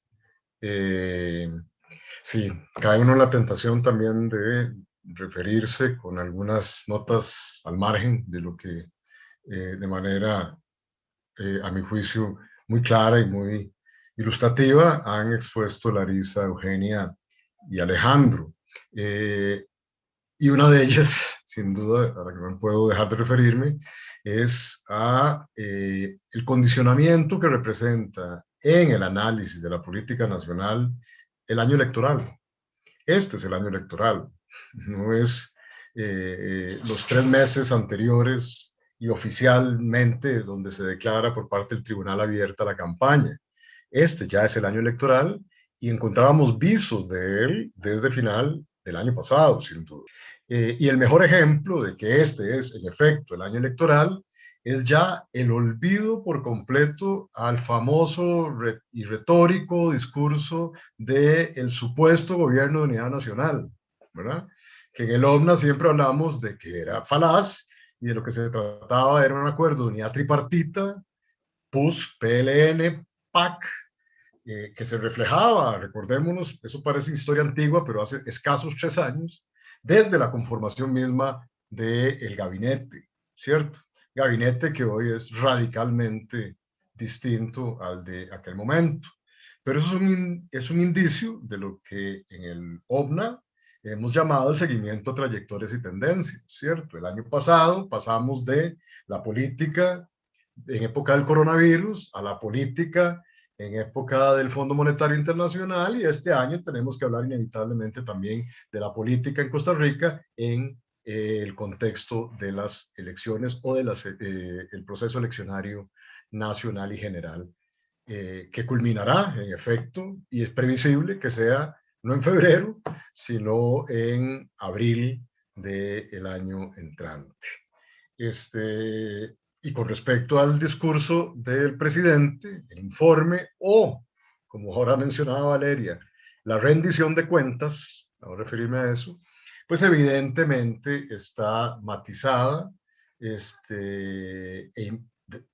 Sí, cae uno en la tentación también de referirse con algunas notas al margen de lo que de manera, a mi juicio, muy clara y muy ilustrativa han expuesto Larisa, Eugenia y Alejandro. Y una de ellas, sin duda, a la que no puedo dejar de referirme, es a el condicionamiento que representa en el análisis de la política nacional el año electoral. Este es el año electoral, no es los 3 meses anteriores y oficialmente donde se declara por parte del tribunal abierta la campaña. Este ya es el año electoral y encontrábamos visos de él desde final del año pasado, sin duda. Y el mejor ejemplo de que este es, en efecto, el año electoral es ya el olvido por completo al famoso y retórico discurso del supuesto gobierno de unidad nacional, ¿verdad? Que en el OVNA siempre hablamos de que era falaz y de lo que se trataba era un acuerdo de unidad tripartita, PUS, PLN, PAC, que se reflejaba, recordémonos, eso parece historia antigua, pero hace escasos 3 años, desde la conformación misma del gabinete, ¿cierto? Gabinete que hoy es radicalmente distinto al de aquel momento. Pero eso es un indicio de lo que en el OVNA hemos llamado el seguimiento a trayectorias y tendencias, ¿cierto? El año pasado pasamos de la política en época del coronavirus a la política en época del Fondo Monetario Internacional, y este año tenemos que hablar inevitablemente también de la política en Costa Rica en el contexto de las elecciones o de el proceso eleccionario nacional y general, que culminará en efecto, y es previsible que sea no en febrero, sino en abril del año entrante. Y con respecto al discurso del presidente, el informe o, como ahora mencionaba Valeria, la rendición de cuentas, vamos a referirme a eso, pues evidentemente está matizada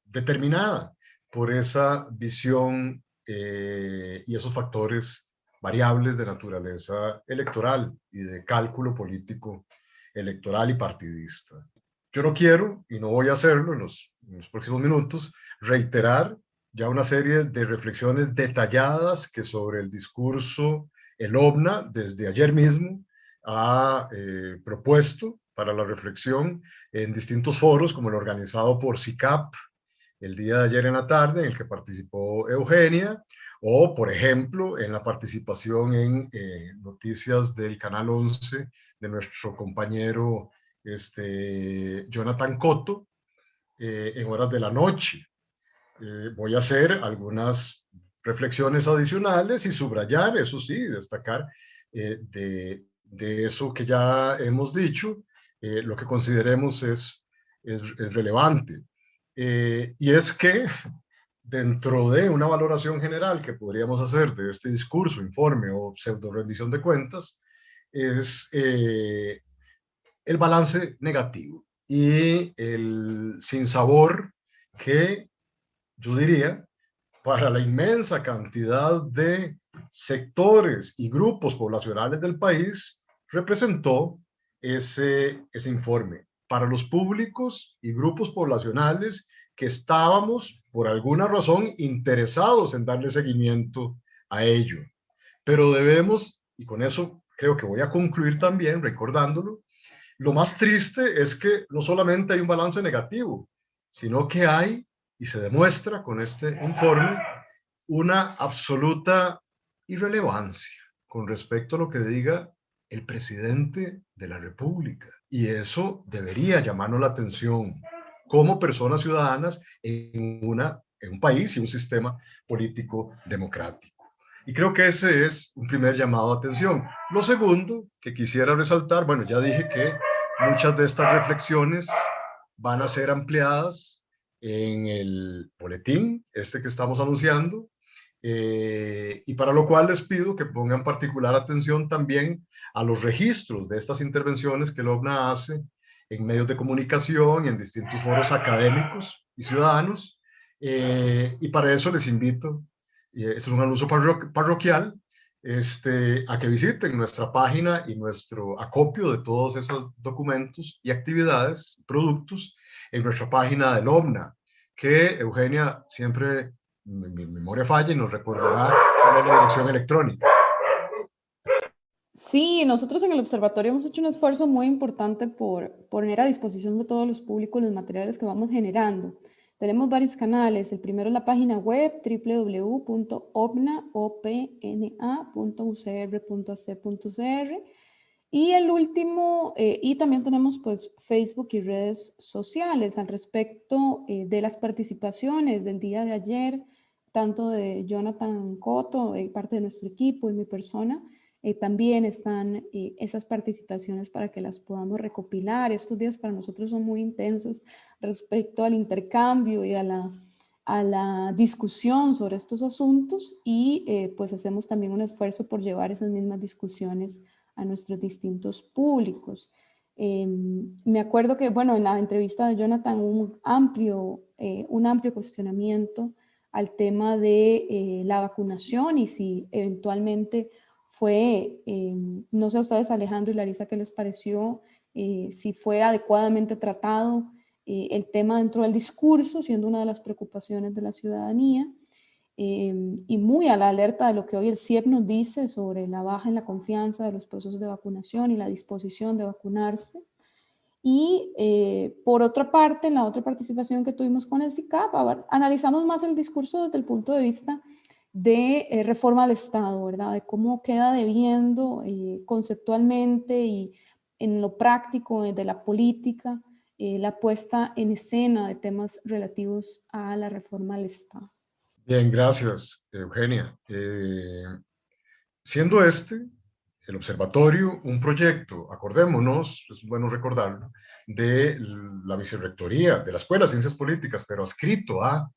determinada por esa visión y esos factores variables de naturaleza electoral y de cálculo político electoral y partidista. Yo no quiero, y no voy a hacerlo en los próximos minutos, reiterar ya una serie de reflexiones detalladas que sobre el discurso el OVNA desde ayer mismo ha propuesto para la reflexión en distintos foros, como el organizado por CICAP el día de ayer en la tarde, en el que participó Eugenia, o por ejemplo en la participación en noticias del Canal 11 de nuestro compañero Jonathan Cotto, en horas de la noche. Voy a hacer algunas reflexiones adicionales y subrayar, eso sí, destacar de eso que ya hemos dicho, lo que consideremos es relevante. Y es que dentro de una valoración general que podríamos hacer de este discurso, informe o pseudo rendición de cuentas, es el balance negativo y el sinsabor que yo diría para la inmensa cantidad de sectores y grupos poblacionales del país representó ese informe. Para los públicos y grupos poblacionales que estábamos, por alguna razón, interesados en darle seguimiento a ello. Pero debemos, y con eso creo que voy a concluir también recordándolo, lo más triste es que no solamente hay un balance negativo, sino que hay, y se demuestra con este informe, una absoluta irrelevancia con respecto a lo que diga el presidente de la República. Y eso debería llamarnos la atención como personas ciudadanas en un país y un sistema político democrático. Y creo que ese es un primer llamado a atención. Lo segundo que quisiera resaltar, bueno, ya dije que muchas de estas reflexiones van a ser ampliadas en el boletín, este que estamos anunciando, y para lo cual les pido que pongan particular atención también a los registros de estas intervenciones que el OCNA hace en medios de comunicación y en distintos foros académicos y ciudadanos. Y para eso les invito, y este es un anuncio parroquial, a que visiten nuestra página y nuestro acopio de todos esos documentos y actividades, productos, en nuestra página del OCNA, que Eugenia siempre, mi memoria falla y nos recordará cuál es la dirección electrónica. Sí, nosotros en el observatorio hemos hecho un esfuerzo muy importante por poner a disposición de todos los públicos los materiales que vamos generando. Tenemos varios canales. El primero es la página web www.opna.ucr.ac.cr y el último, y también tenemos pues Facebook y redes sociales al respecto de las participaciones del día de ayer, tanto de Jonathan Cotto, parte de nuestro equipo, y mi persona. También están esas participaciones para que las podamos recopilar. Estos días para nosotros son muy intensos respecto al intercambio y a la discusión sobre estos asuntos, y pues hacemos también un esfuerzo por llevar esas mismas discusiones a nuestros distintos públicos. Me acuerdo que, bueno, en la entrevista de Jonathan hubo un amplio cuestionamiento al tema de la vacunación y si eventualmente fue, no sé a ustedes, Alejandro y Larisa, qué les pareció, si fue adecuadamente tratado el tema dentro del discurso, siendo una de las preocupaciones de la ciudadanía, y muy a la alerta de lo que hoy el CIEP nos dice sobre la baja en la confianza de los procesos de vacunación y la disposición de vacunarse. Y por otra parte, en la otra participación que tuvimos con el CICAP, analizamos más el discurso desde el punto de vista de reforma al Estado, ¿verdad? De cómo queda debiendo conceptualmente y en lo práctico de la política la puesta en escena de temas relativos a la reforma al Estado. Bien, gracias, Eugenia. Siendo el observatorio, un proyecto, acordémonos, es bueno recordarlo, de la Vicerrectoría de la Escuela de Ciencias Políticas, pero adscrito a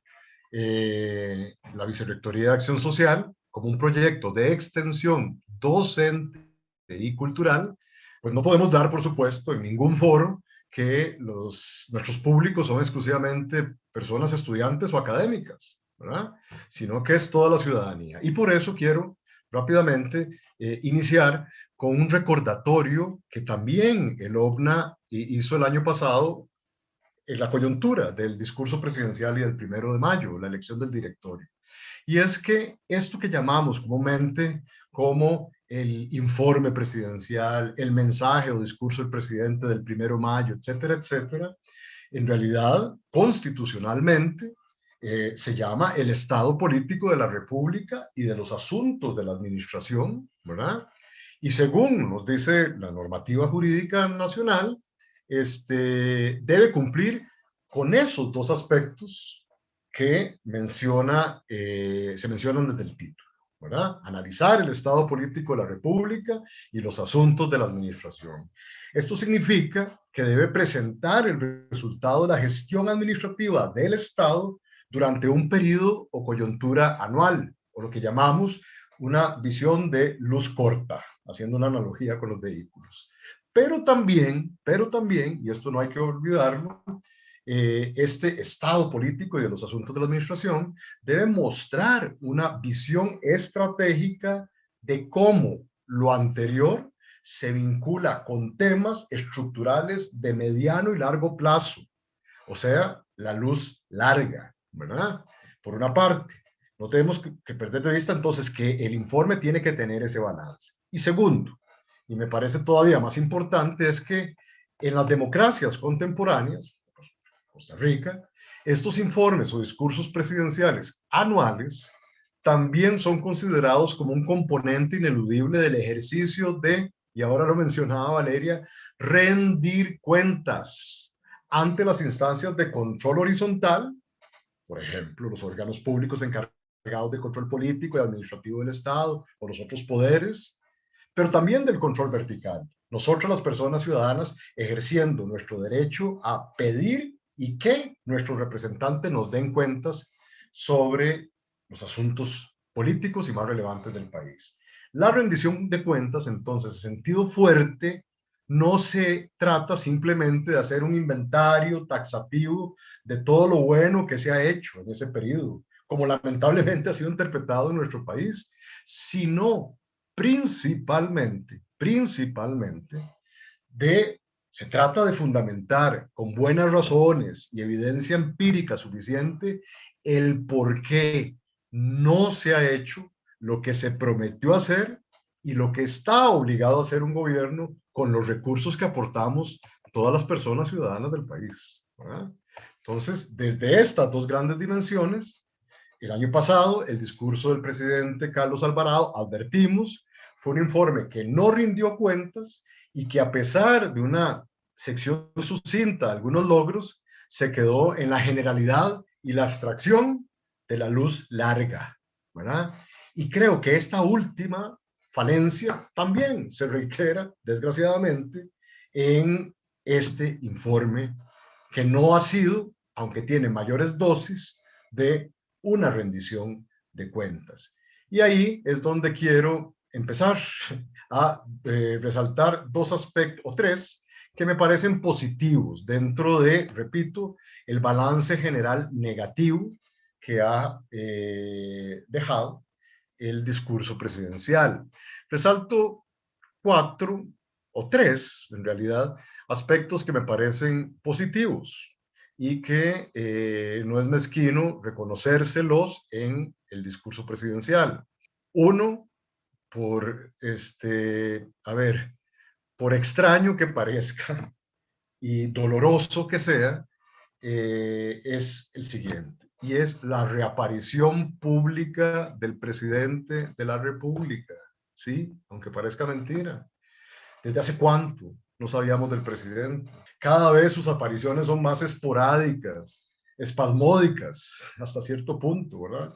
la Vicerrectoría de Acción Social, como un proyecto de extensión docente y cultural, pues no podemos dar, por supuesto, en ningún foro que nuestros públicos son exclusivamente personas estudiantes o académicas, ¿verdad? Sino que es toda la ciudadanía. Y por eso quiero rápidamente iniciar con un recordatorio que también el OCNA hizo el año pasado en la coyuntura del discurso presidencial y del 1 de mayo, la elección del directorio. Y es que esto que llamamos comúnmente como el informe presidencial, el mensaje o discurso del presidente del 1 de mayo, etcétera, etcétera, en realidad, constitucionalmente, se llama el estado político de la República y de los asuntos de la administración, ¿verdad? Y según nos dice la normativa jurídica nacional, debe cumplir con esos dos aspectos que se mencionan desde el título, ¿verdad? Analizar el estado político de la República y los asuntos de la administración. Esto significa que debe presentar el resultado de la gestión administrativa del Estado durante un periodo o coyuntura anual, o lo que llamamos una visión de luz corta, haciendo una analogía con los vehículos. Pero también, y esto no hay que olvidarlo, este estado político y de los asuntos de la administración debe mostrar una visión estratégica de cómo lo anterior se vincula con temas estructurales de mediano y largo plazo, o sea, la luz larga, ¿verdad? Por una parte, no tenemos que perder de vista entonces que el informe tiene que tener ese balance. Y segundo, y me parece todavía más importante, es que en las democracias contemporáneas, Costa Rica, estos informes o discursos presidenciales anuales también son considerados como un componente ineludible del ejercicio de, y ahora lo mencionaba Valeria, rendir cuentas ante las instancias de control horizontal, por ejemplo, los órganos públicos encargados de control político y administrativo del Estado o los otros poderes, pero también del control vertical. Nosotros, las personas ciudadanas, ejerciendo nuestro derecho a pedir y que nuestros representantes nos den cuentas sobre los asuntos políticos y más relevantes del país. La rendición de cuentas, entonces, en sentido fuerte, no se trata simplemente de hacer un inventario taxativo de todo lo bueno que se ha hecho en ese periodo, como lamentablemente ha sido interpretado en nuestro país, sino principalmente, se trata de fundamentar con buenas razones y evidencia empírica suficiente el por qué no se ha hecho lo que se prometió hacer y lo que está obligado a hacer un gobierno con los recursos que aportamos todas las personas ciudadanas del país, ¿verdad? Entonces, desde estas dos grandes dimensiones, el año pasado, el discurso del presidente Carlos Alvarado, advertimos, fue un informe que no rindió cuentas y que, a pesar de una sección sucinta de algunos logros, se quedó en la generalidad y la abstracción de la luz larga, ¿verdad? Y creo que esta última falencia también se reitera, desgraciadamente, en este informe, que no ha sido, aunque tiene mayores dosis, de una rendición de cuentas. Y ahí es donde quiero empezar a resaltar dos aspectos, o tres, que me parecen positivos dentro de, repito, el balance general negativo que ha dejado el discurso presidencial. Resalto cuatro o tres, en realidad, aspectos que me parecen positivos y que no es mezquino reconocérselos en el discurso presidencial. Uno, por extraño que parezca y doloroso que sea, es el siguiente, y es la reaparición pública del presidente de la República, ¿sí? Aunque parezca mentira. ¿Desde hace cuánto no sabíamos del presidente? Cada vez sus apariciones son más esporádicas, espasmódicas, hasta cierto punto, ¿verdad?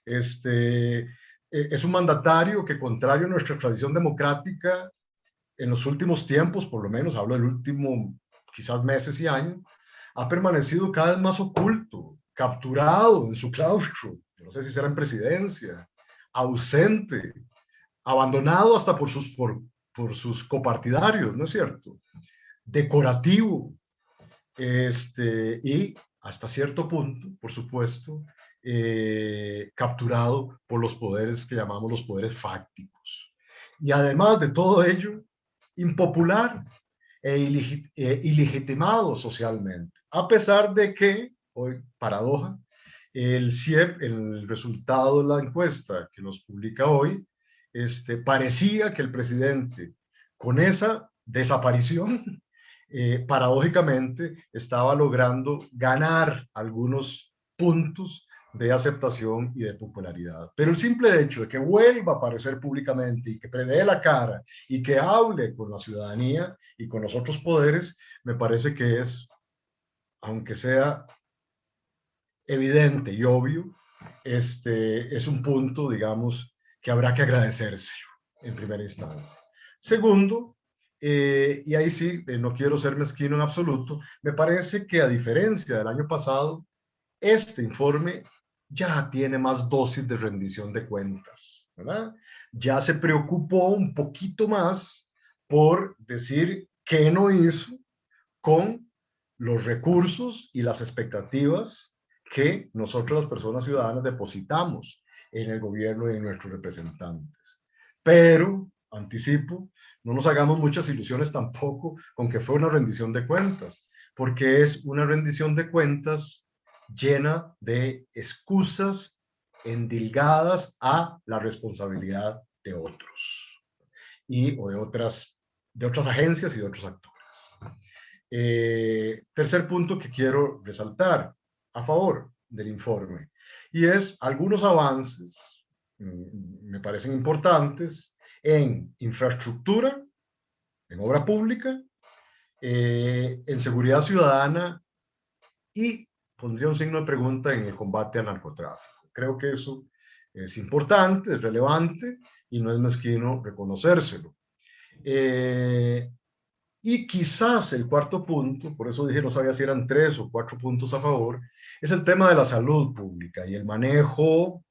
Es un mandatario que, contrario a nuestra tradición democrática, en los últimos tiempos, por lo menos, hablo del último, quizás meses y años, ha permanecido cada vez más oculto, capturado en su claustro, no sé si será en presidencia, ausente, abandonado hasta por sus copartidarios, ¿no es cierto? Decorativo, y hasta cierto punto, por supuesto, capturado por los poderes que llamamos los poderes fácticos. Y además de todo ello, impopular ilegitimado socialmente, a pesar de que, hoy, paradoja, el CIEP, el resultado de la encuesta que nos publica hoy, parecía que el presidente, con esa desaparición, paradójicamente estaba logrando ganar algunos puntos de aceptación y de popularidad. Pero el simple hecho de que vuelva a aparecer públicamente y que dé la cara y que hable con la ciudadanía y con los otros poderes, me parece que es, aunque sea evidente y obvio, es un punto, digamos, que habrá que agradecerse en primera instancia. Segundo, y ahí sí, no quiero ser mezquino en absoluto, me parece que, a diferencia del año pasado, este informe ya tiene más dosis de rendición de cuentas, ¿verdad? Ya se preocupó un poquito más por decir qué no hizo con los recursos y las expectativas que nosotros, las personas ciudadanas, depositamos en el gobierno y en nuestros representantes. Pero, anticipo, no nos hagamos muchas ilusiones tampoco con que fue una rendición de cuentas, porque es una rendición de cuentas llena de excusas endilgadas a la responsabilidad de otros o de otras agencias y de otros actores. Tercer punto que quiero resaltar a favor del informe, y es algunos avances me parecen importantes en infraestructura, en obra pública, en seguridad ciudadana y pondría un signo de pregunta en el combate al narcotráfico. Creo que eso es importante, es relevante y no es mezquino reconocérselo. Y quizás el cuarto punto, por eso dije no sabía si eran 3 o 4 puntos a favor, es el tema de la salud pública y el manejo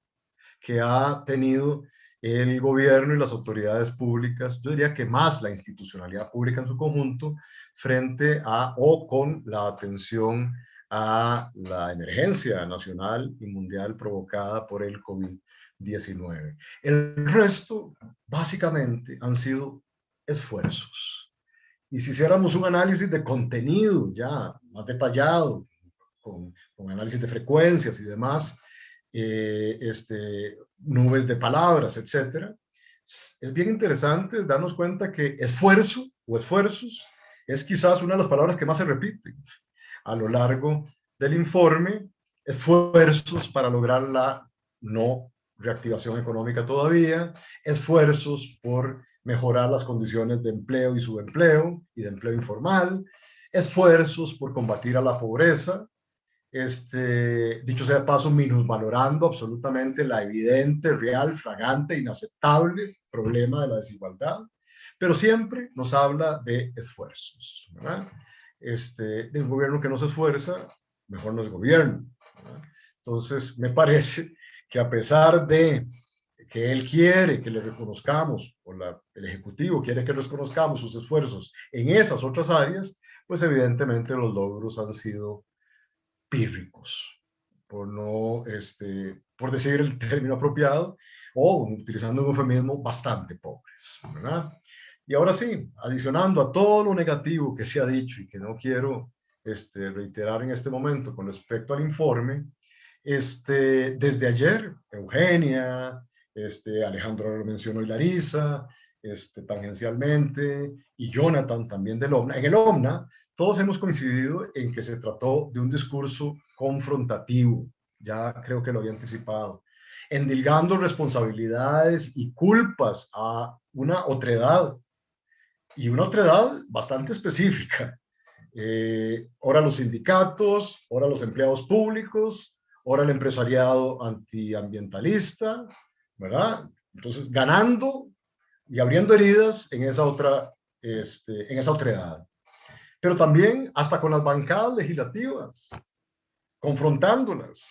que ha tenido el gobierno y las autoridades públicas, yo diría que más la institucionalidad pública en su conjunto, frente a o con la atención a la emergencia nacional y mundial provocada por el COVID-19. El resto, básicamente, han sido esfuerzos. Y si hiciéramos un análisis de contenido ya más detallado, con análisis de frecuencias y demás, nubes de palabras, etcétera, es bien interesante darnos cuenta que esfuerzo o esfuerzos es quizás una de las palabras que más se repiten a lo largo del informe. Esfuerzos para lograr la no reactivación económica todavía, esfuerzos por mejorar las condiciones de empleo y subempleo y de empleo informal, esfuerzos por combatir a la pobreza, dicho sea de paso, minusvalorando absolutamente la evidente, real, flagrante, inaceptable problema de la desigualdad, pero siempre nos habla de esfuerzos, ¿verdad? De un gobierno que no se esfuerza, mejor no es gobierno, ¿verdad? Entonces, me parece que a pesar de que él quiere que le reconozcamos, o el Ejecutivo quiere que reconozcamos sus esfuerzos en esas otras áreas, pues evidentemente los logros han sido pírricos, por no, por decir el término apropiado, o utilizando un eufemismo, bastante pobres, ¿verdad? Y ahora sí, adicionando a todo lo negativo que se ha dicho y que no quiero reiterar en este momento con respecto al informe, desde ayer, Eugenia, Alejandro lo mencionó y Larisa, tangencialmente, y Jonathan también del OMNA. En el OMNA, todos hemos coincidido en que se trató de un discurso confrontativo, ya creo que lo había anticipado, endilgando responsabilidades y culpas a una otredad, y una otredad bastante específica. Ahora los sindicatos, ahora los empleados públicos, ahora el empresariado antiambientalista, ¿verdad? Entonces, ganando y abriendo heridas en esa otra edad. Pero también hasta con las bancadas legislativas, confrontándolas.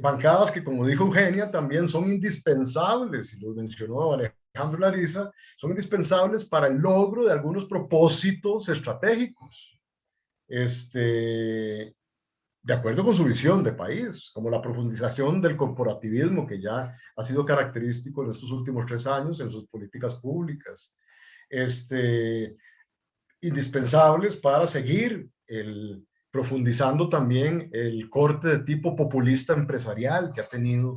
Bancadas que, como dijo Eugenia, también son indispensables, y lo mencionó Alejandro Larisa, son indispensables para el logro de algunos propósitos estratégicos. De acuerdo con su visión de país, como la profundización del corporativismo que ya ha sido característico en estos últimos 3 años en sus políticas públicas, indispensables para seguir profundizando también el corte de tipo populista empresarial que ha tenido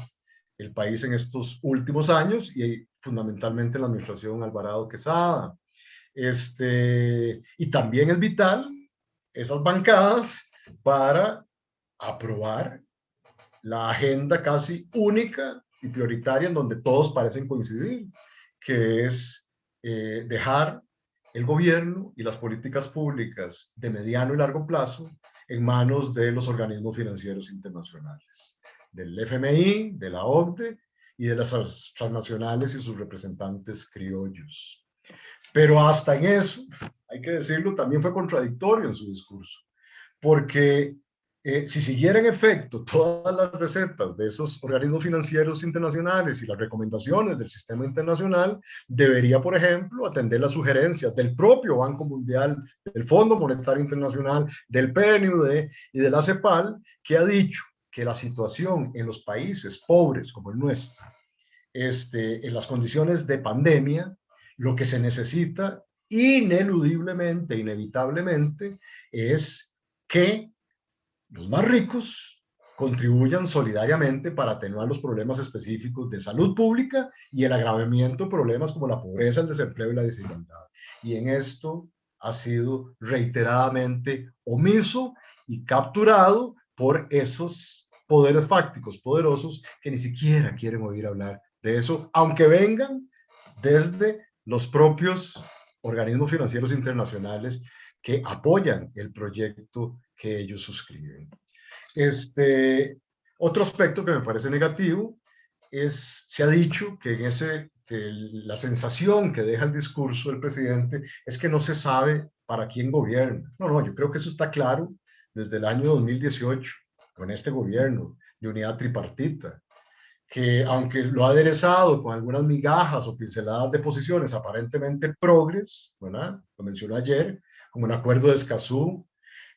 el país en estos últimos años y fundamentalmente la administración Alvarado Quesada. Y también es vital esas bancadas para aprobar la agenda casi única y prioritaria en donde todos parecen coincidir, que es dejar el gobierno y las políticas públicas de mediano y largo plazo en manos de los organismos financieros internacionales, del FMI, de la OCDE y de las transnacionales y sus representantes criollos. Pero hasta en eso, hay que decirlo, también fue contradictorio en su discurso, porque si siguiera en efecto todas las recetas de esos organismos financieros internacionales y las recomendaciones del sistema internacional, debería, por ejemplo, atender las sugerencias del propio Banco Mundial, del Fondo Monetario Internacional, del PNUD y de la CEPAL, que ha dicho que la situación en los países pobres como el nuestro, en las condiciones de pandemia, lo que se necesita ineludiblemente, inevitablemente, es que los más ricos contribuyan solidariamente para atenuar los problemas específicos de salud pública y el agravamiento de problemas como la pobreza, el desempleo y la desigualdad. Y en esto ha sido reiteradamente omiso y capturado por esos poderes fácticos poderosos que ni siquiera quieren oír hablar de eso, aunque vengan desde los propios organismos financieros internacionales que apoyan el proyecto que ellos suscriben. Otro aspecto que me parece negativo es, se ha dicho que la sensación que deja el discurso del presidente es que no se sabe para quién gobierna. No, yo creo que eso está claro desde el año 2018, con este gobierno de unidad tripartita, que aunque lo ha aderezado con algunas migajas o pinceladas de posiciones aparentemente progres, ¿verdad? Lo mencionó ayer, como el acuerdo de Escazú,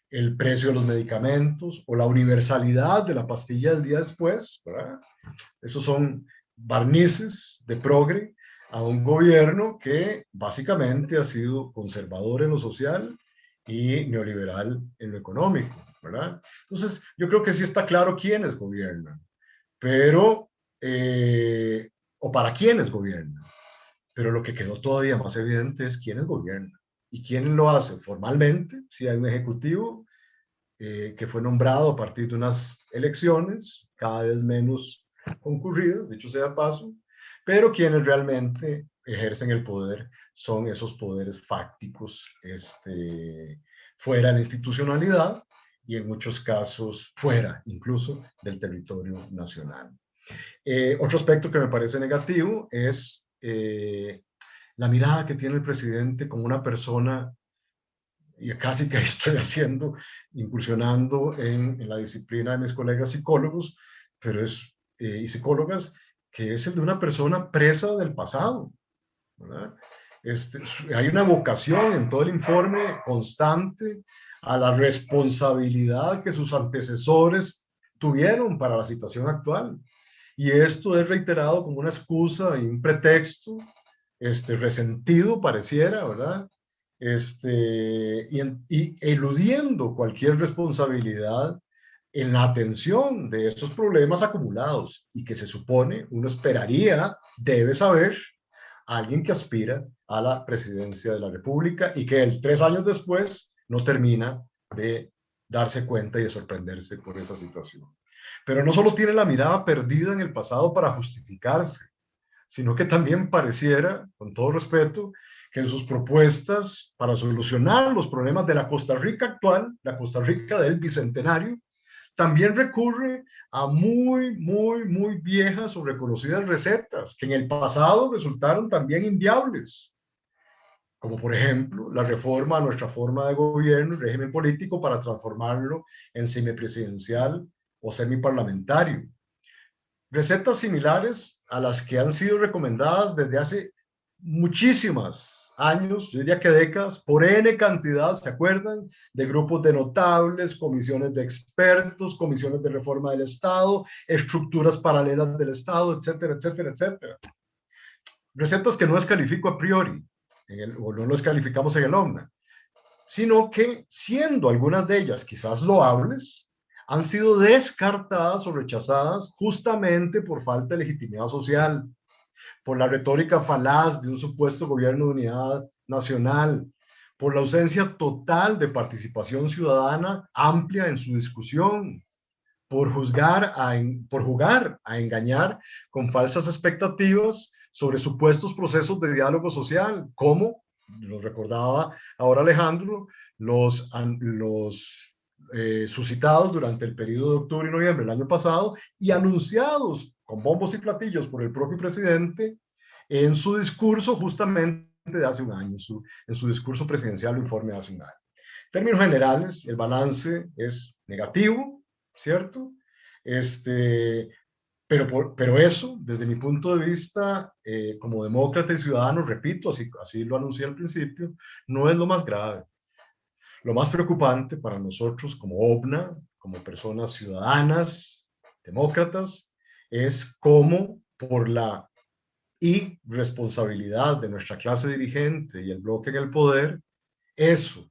el precio de los medicamentos o la universalidad de la pastilla del día después, ¿verdad? Esos son barnices de progre a un gobierno que básicamente ha sido conservador en lo social y neoliberal en lo económico, ¿verdad? Entonces, yo creo que sí está claro quiénes gobiernan, pero, o para quiénes gobiernan, pero lo que quedó todavía más evidente es quiénes gobiernan. ¿Y quién lo hace formalmente? Si hay un ejecutivo que fue nombrado a partir de unas elecciones cada vez menos concurridas, dicho sea paso, pero quienes realmente ejercen el poder son esos poderes fácticos fuera de la institucionalidad y en muchos casos fuera incluso del territorio nacional. Otro aspecto que me parece negativo es la mirada que tiene el presidente como una persona, y casi que estoy haciendo, incursionando en la disciplina de mis colegas psicólogos, pero y psicólogas, que es el de una persona presa del pasado, ¿verdad? Hay una vocación en todo el informe constante a la responsabilidad que sus antecesores tuvieron para la situación actual. Y esto es reiterado como una excusa y un pretexto resentido pareciera, ¿verdad? Y eludiendo cualquier responsabilidad en la atención de estos problemas acumulados y que se supone, uno esperaría, debe saber, alguien que aspira a la presidencia de la República y que 3 años después no termina de darse cuenta y de sorprenderse por esa situación. Pero no solo tiene la mirada perdida en el pasado para justificarse, sino que también pareciera, con todo respeto, que en sus propuestas para solucionar los problemas de la Costa Rica actual, la Costa Rica del Bicentenario, también recurre a muy viejas o reconocidas recetas que en el pasado resultaron también inviables, como por ejemplo la reforma a nuestra forma de gobierno y régimen político para transformarlo en semipresidencial o semiparlamentario. Recetas similares a las que han sido recomendadas desde hace muchísimos años, yo diría que décadas, por N cantidad, ¿se acuerdan? De grupos de notables, comisiones de expertos, comisiones de reforma del Estado, estructuras paralelas del Estado, etcétera, etcétera, etcétera. Recetas que no descalifico a priori, o no las calificamos en el OMNA, sino que, siendo algunas de ellas quizás loables, han sido descartadas o rechazadas justamente por falta de legitimidad social, por la retórica falaz de un supuesto gobierno de unidad nacional, por la ausencia total de participación ciudadana amplia en su discusión, por jugar a engañar con falsas expectativas sobre supuestos procesos de diálogo social, como lo recordaba ahora Alejandro, los suscitados durante el periodo de octubre y noviembre del año pasado y anunciados con bombos y platillos por el propio presidente en su discurso justamente de hace un año, en su discurso presidencial o informe de hace un año. En términos generales, el balance es negativo, ¿cierto? Pero eso, desde mi punto de vista, como demócrata y ciudadano, repito, así lo anuncié al principio, no es lo más grave. Lo más preocupante para nosotros como OVNA, como personas ciudadanas, demócratas, es cómo por la irresponsabilidad de nuestra clase dirigente y el bloque en el poder, eso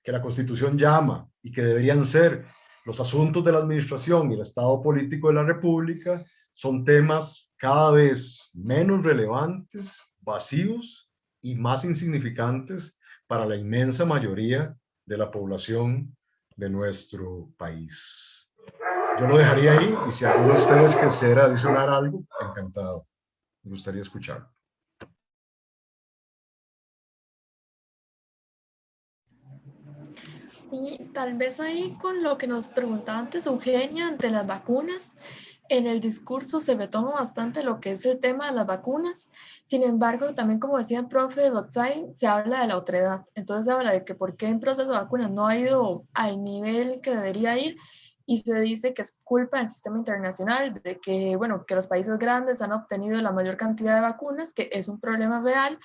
que la Constitución llama y que deberían ser los asuntos de la administración y el estado político de la República, son temas cada vez menos relevantes, vacíos y más insignificantes para la inmensa mayoría de la población de nuestro país. Yo lo dejaría ahí y si alguno de ustedes quisiera adicionar algo, encantado. Me gustaría escucharlo. Sí, tal vez ahí con lo que nos preguntaba antes Eugenia de las vacunas, en el discurso se retoma bastante lo que es el tema de las vacunas. Sin embargo, también como decía el profe Botzai, se habla de la otredad. Entonces se habla de que por qué en proceso de vacunas no ha ido al nivel que debería ir y se dice que es culpa del sistema internacional, de que, bueno, que los países grandes han obtenido la mayor cantidad de vacunas, que es un problema real,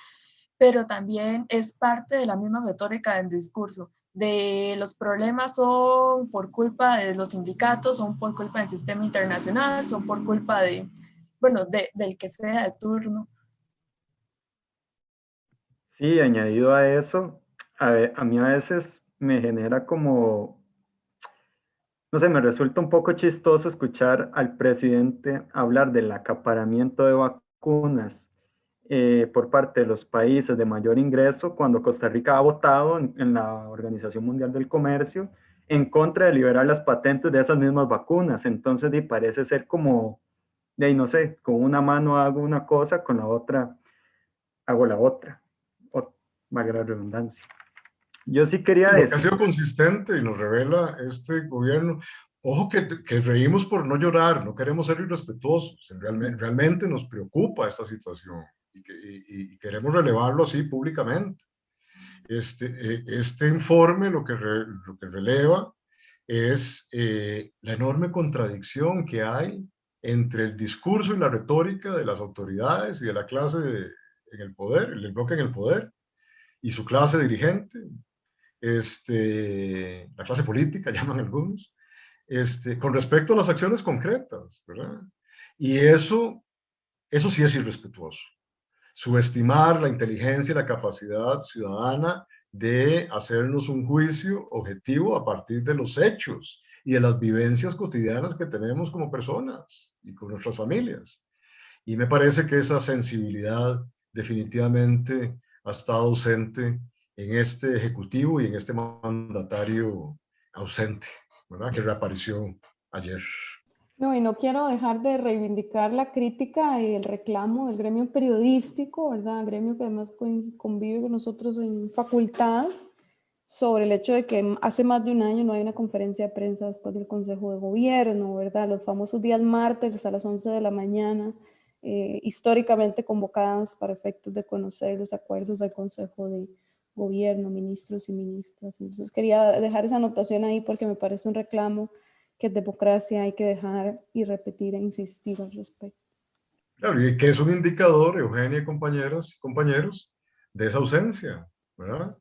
pero también es parte de la misma retórica del discurso, de los problemas son por culpa de los sindicatos, son por culpa del sistema internacional, son por culpa de, bueno, del que sea de turno. Sí, añadido a eso, a mí a veces me genera como, no sé, me resulta un poco chistoso escuchar al presidente hablar del acaparamiento de vacunas por parte de los países de mayor ingreso cuando Costa Rica ha votado en la Organización Mundial del Comercio en contra de liberar las patentes de esas mismas vacunas. Entonces, parece ser como, de ahí no sé, con una mano hago una cosa, con la otra hago la otra. O, valga la redundancia. Yo sí quería Sí, lo que ha decir, sido consistente y nos revela este gobierno, ojo que reímos por no llorar, no queremos ser irrespetuosos, realmente nos preocupa esta situación y queremos relevarlo así públicamente. Este informe lo que releva es la enorme contradicción que hay entre el discurso y la retórica de las autoridades y de la clase en el poder, el bloque en el poder, y su clase dirigente, la clase política, llaman algunos, con respecto a las acciones concretas, ¿verdad? Y eso sí es irrespetuoso. Subestimar la inteligencia y la capacidad ciudadana de hacernos un juicio objetivo a partir de los hechos y de las vivencias cotidianas que tenemos como personas y con nuestras familias. Y me parece que esa sensibilidad definitivamente ha estado ausente en este ejecutivo y en este mandatario ausente, ¿verdad? Que reapareció ayer. No, y no quiero dejar de reivindicar la crítica y el reclamo del gremio periodístico, ¿verdad? Gremio que además convive con nosotros en facultad, sobre el hecho de que hace más de un año no hay una conferencia de prensa después del Consejo de Gobierno, ¿verdad? Los famosos días martes a las 11 de la mañana, históricamente convocadas para efectos de conocer los acuerdos del Consejo de Gobierno, ministros y ministras. Entonces quería dejar esa anotación ahí porque me parece un reclamo que es democracia, hay que dejar y repetir e insistir al respecto. Claro, y que es un indicador, Eugenia y compañeras y compañeros, de esa ausencia, ¿verdad?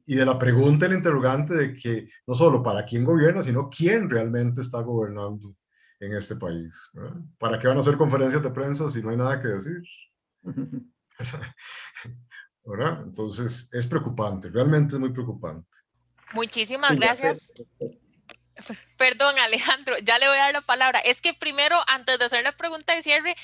Y de la pregunta, el interrogante de que no solo para quién gobierna, sino quién realmente está gobernando en este país, ¿verdad? ¿Para qué van a hacer conferencias de prensa si no hay nada que decir? ¿Verdad? Entonces, es preocupante, realmente es muy preocupante. Muchísimas sí, ya sé. gracias. Perdón, Alejandro, ya le voy a dar la palabra. Es que primero, antes de hacer la pregunta de cierre,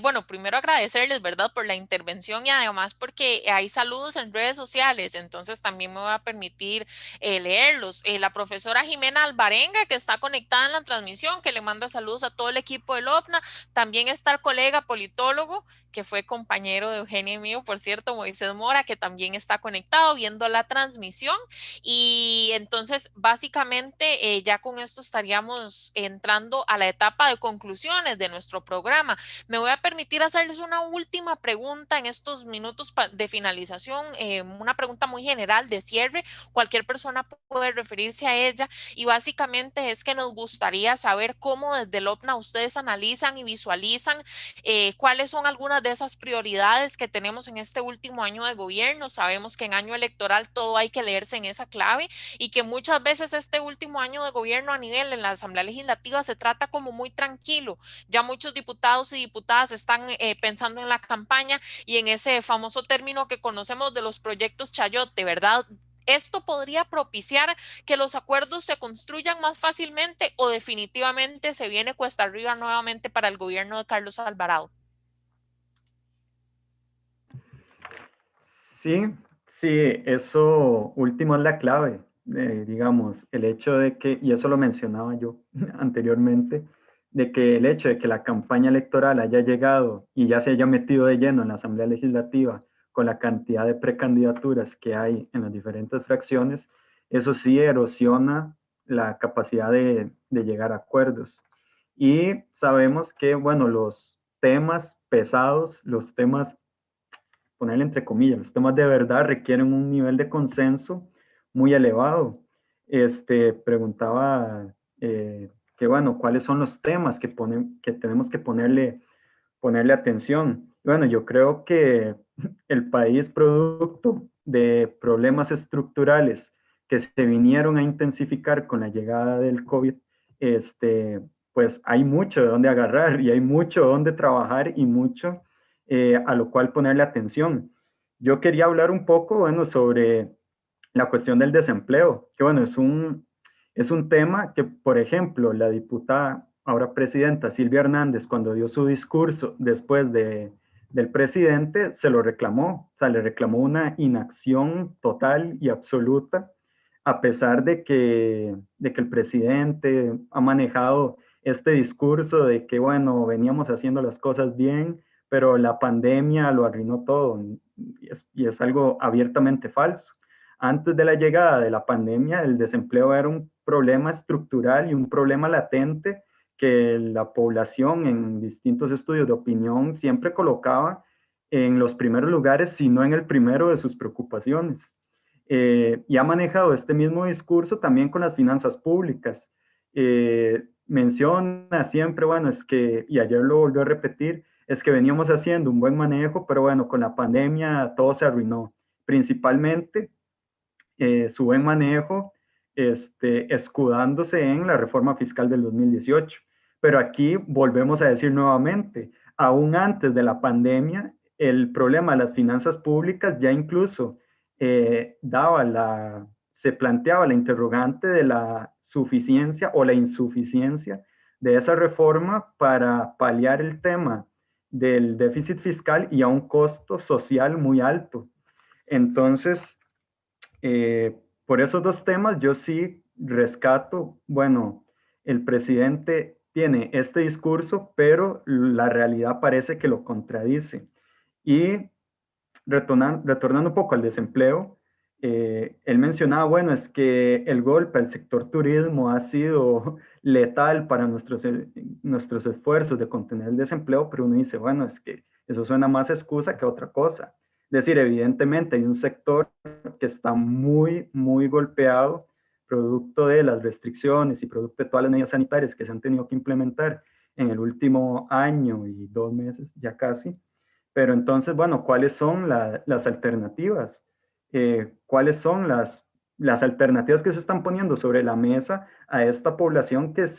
bueno, primero agradecerles, ¿verdad?, por la intervención y además porque hay saludos en redes sociales, entonces también me voy a permitir leerlos. La profesora Jimena Alvarenga, que está conectada en la transmisión, que le manda saludos a todo el equipo del OPNA. También está el colega politólogo, que fue compañero de Eugenia y mío, por cierto, Moisés Mora, que también está conectado viendo la transmisión. Y entonces, básicamente, ya con esto estaríamos entrando a la etapa de conclusiones de nuestro programa. Me voy a permitir hacerles una última pregunta en estos minutos de finalización, una pregunta muy general de cierre. Cualquier persona puede referirse a ella y básicamente es que nos gustaría saber cómo desde el OPNA ustedes analizan y visualizan cuáles son algunas de esas prioridades que tenemos en este último año de gobierno. Sabemos que en año electoral todo hay que leerse en esa clave y que muchas veces este último año de gobierno a nivel en la Asamblea Legislativa se trata como muy tranquilo. Ya muchos diputados y diputadas están pensando en la campaña y en ese famoso término que conocemos de los proyectos chayote, ¿verdad? ¿Esto podría propiciar que los acuerdos se construyan más fácilmente o definitivamente se viene cuesta arriba nuevamente para el gobierno de Carlos Alvarado? Sí, sí, eso último es la clave, digamos, el hecho de que, y eso lo mencionaba yo anteriormente, de que el hecho de que la campaña electoral haya llegado y ya se haya metido de lleno en la Asamblea Legislativa con la cantidad de precandidaturas que hay en las diferentes fracciones, eso sí erosiona la capacidad de llegar a acuerdos. Y sabemos que, bueno, los temas pesados, los temas, ponerle entre comillas, los temas de verdad requieren un nivel de consenso muy elevado. Preguntaba que, bueno, ¿cuáles son los temas que tenemos que ponerle atención? Bueno, yo creo que el país, producto de problemas estructurales que se vinieron a intensificar con la llegada del COVID, pues hay mucho de dónde agarrar y hay mucho de dónde trabajar y mucho a lo cual ponerle atención. Yo quería hablar un poco, bueno, sobre la cuestión del desempleo, que bueno, es un tema que, por ejemplo, la diputada, ahora presidenta Silvia Hernández, cuando dio su discurso después del presidente, se lo reclamó, o sea, le reclamó una inacción total y absoluta, a pesar de que el presidente ha manejado este discurso de que, bueno, veníamos haciendo las cosas bien, pero la pandemia lo arruinó todo, y es algo abiertamente falso. Antes de la llegada de la pandemia, el desempleo era un problema estructural y un problema latente que la población en distintos estudios de opinión siempre colocaba en los primeros lugares, si no en el primero de sus preocupaciones. Y ha manejado este mismo discurso también con las finanzas públicas. Menciona siempre, bueno, es que, y ayer lo volvió a repetir, es que veníamos haciendo un buen manejo, pero bueno, con la pandemia todo se arruinó. Principalmente su buen manejo, escudándose en la reforma fiscal del 2018. Pero aquí volvemos a decir nuevamente, aún antes de la pandemia, el problema de las finanzas públicas ya incluso se planteaba la interrogante de la suficiencia o la insuficiencia de esa reforma para paliar el tema del déficit fiscal y a un costo social muy alto. Entonces, por esos dos temas yo sí rescato, bueno, el presidente tiene este discurso, pero la realidad parece que lo contradice. Y retornando un poco al desempleo, él mencionaba, bueno, es que el golpe al sector turismo ha sido letal para nuestros esfuerzos de contener el desempleo, pero uno dice, bueno, es que eso suena más excusa que otra cosa. Es decir, evidentemente hay un sector que está muy, muy golpeado, producto de las restricciones y producto de todas las medidas sanitarias que se han tenido que implementar en el último año y 2 meses, ya casi. Pero entonces, bueno, ¿cuáles son las alternativas? ¿Cuáles son las alternativas que se están poniendo sobre la mesa a esta población que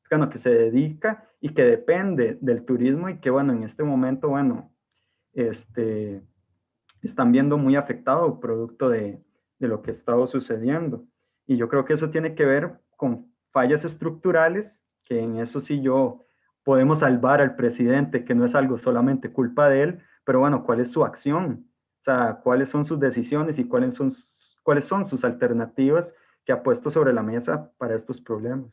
bueno, que se dedica y que depende del turismo y que, bueno, en este momento, bueno, están viendo muy afectado producto de lo que ha estado sucediendo? Y yo creo que eso tiene que ver con fallas estructurales, que en eso sí podemos salvar al presidente, que no es algo solamente culpa de él, pero bueno, ¿cuál es su acción? O sea, ¿cuáles son sus decisiones y cuáles son sus alternativas que ha puesto sobre la mesa para estos problemas?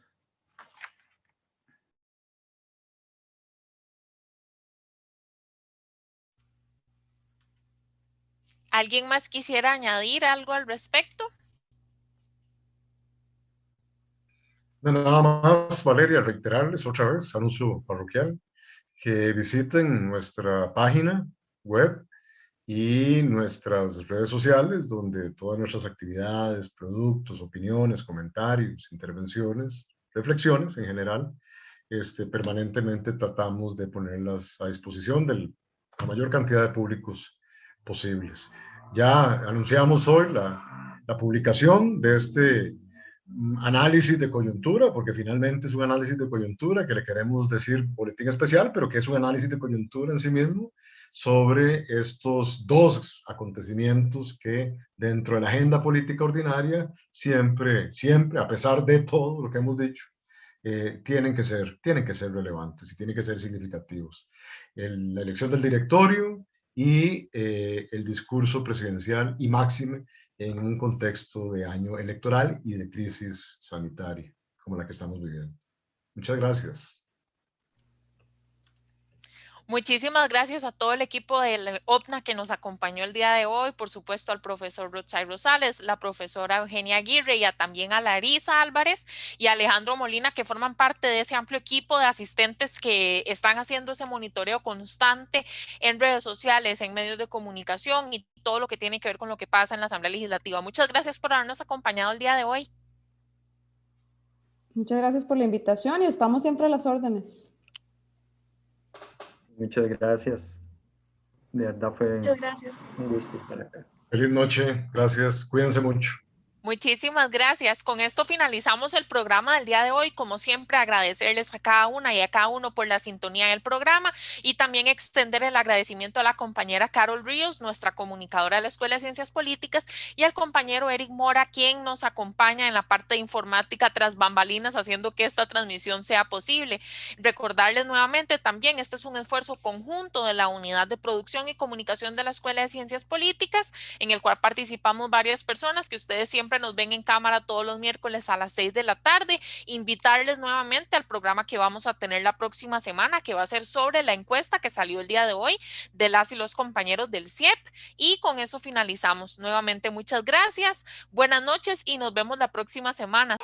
¿Alguien más quisiera añadir algo al respecto? Nada más, Valeria, reiterarles otra vez, anuncio parroquial, que visiten nuestra página web y nuestras redes sociales, donde todas nuestras actividades, productos, opiniones, comentarios, intervenciones, reflexiones en general, permanentemente tratamos de ponerlas a disposición de la mayor cantidad de públicos posibles. Ya anunciamos hoy la publicación de este análisis de coyuntura, porque finalmente es un análisis de coyuntura que le queremos decir boletín especial, pero que es un análisis de coyuntura en sí mismo sobre estos dos acontecimientos que dentro de la agenda política ordinaria siempre, siempre, a pesar de todo lo que hemos dicho, tienen que ser relevantes y tienen que ser significativos. La elección del directorio y el discurso presidencial y máxime en un contexto de año electoral y de crisis sanitaria como la que estamos viviendo. Muchas gracias. Muchísimas gracias a todo el equipo del OPNA que nos acompañó el día de hoy, por supuesto al profesor Rotzai Rosales, la profesora Eugenia Aguirre y también a Larisa Álvarez y a Alejandro Molina, que forman parte de ese amplio equipo de asistentes que están haciendo ese monitoreo constante en redes sociales, en medios de comunicación y todo lo que tiene que ver con lo que pasa en la Asamblea Legislativa. Muchas gracias por habernos acompañado el día de hoy. Muchas gracias por la invitación y estamos siempre a las órdenes. Muchas gracias. De verdad fue Muchas gracias. un gusto estar acá. Feliz noche, gracias, cuídense mucho. Muchísimas gracias. Con esto finalizamos el programa del día de hoy. Como siempre, agradecerles a cada una y a cada uno por la sintonía del programa y también extender el agradecimiento a la compañera Carol Ríos, nuestra comunicadora de la Escuela de Ciencias Políticas, y al compañero Eric Mora, quien nos acompaña en la parte de informática tras bambalinas, haciendo que esta transmisión sea posible. Recordarles nuevamente también, este es un esfuerzo conjunto de la Unidad de Producción y Comunicación de la Escuela de Ciencias Políticas, en el cual participamos varias personas que ustedes siempre nos ven en cámara todos los miércoles a las 6 de la tarde. Invitarles nuevamente al programa que vamos a tener la próxima semana, que va a ser sobre la encuesta que salió el día de hoy de las y los compañeros del CIEP. Y con eso finalizamos. Nuevamente, muchas gracias, buenas noches y nos vemos la próxima semana.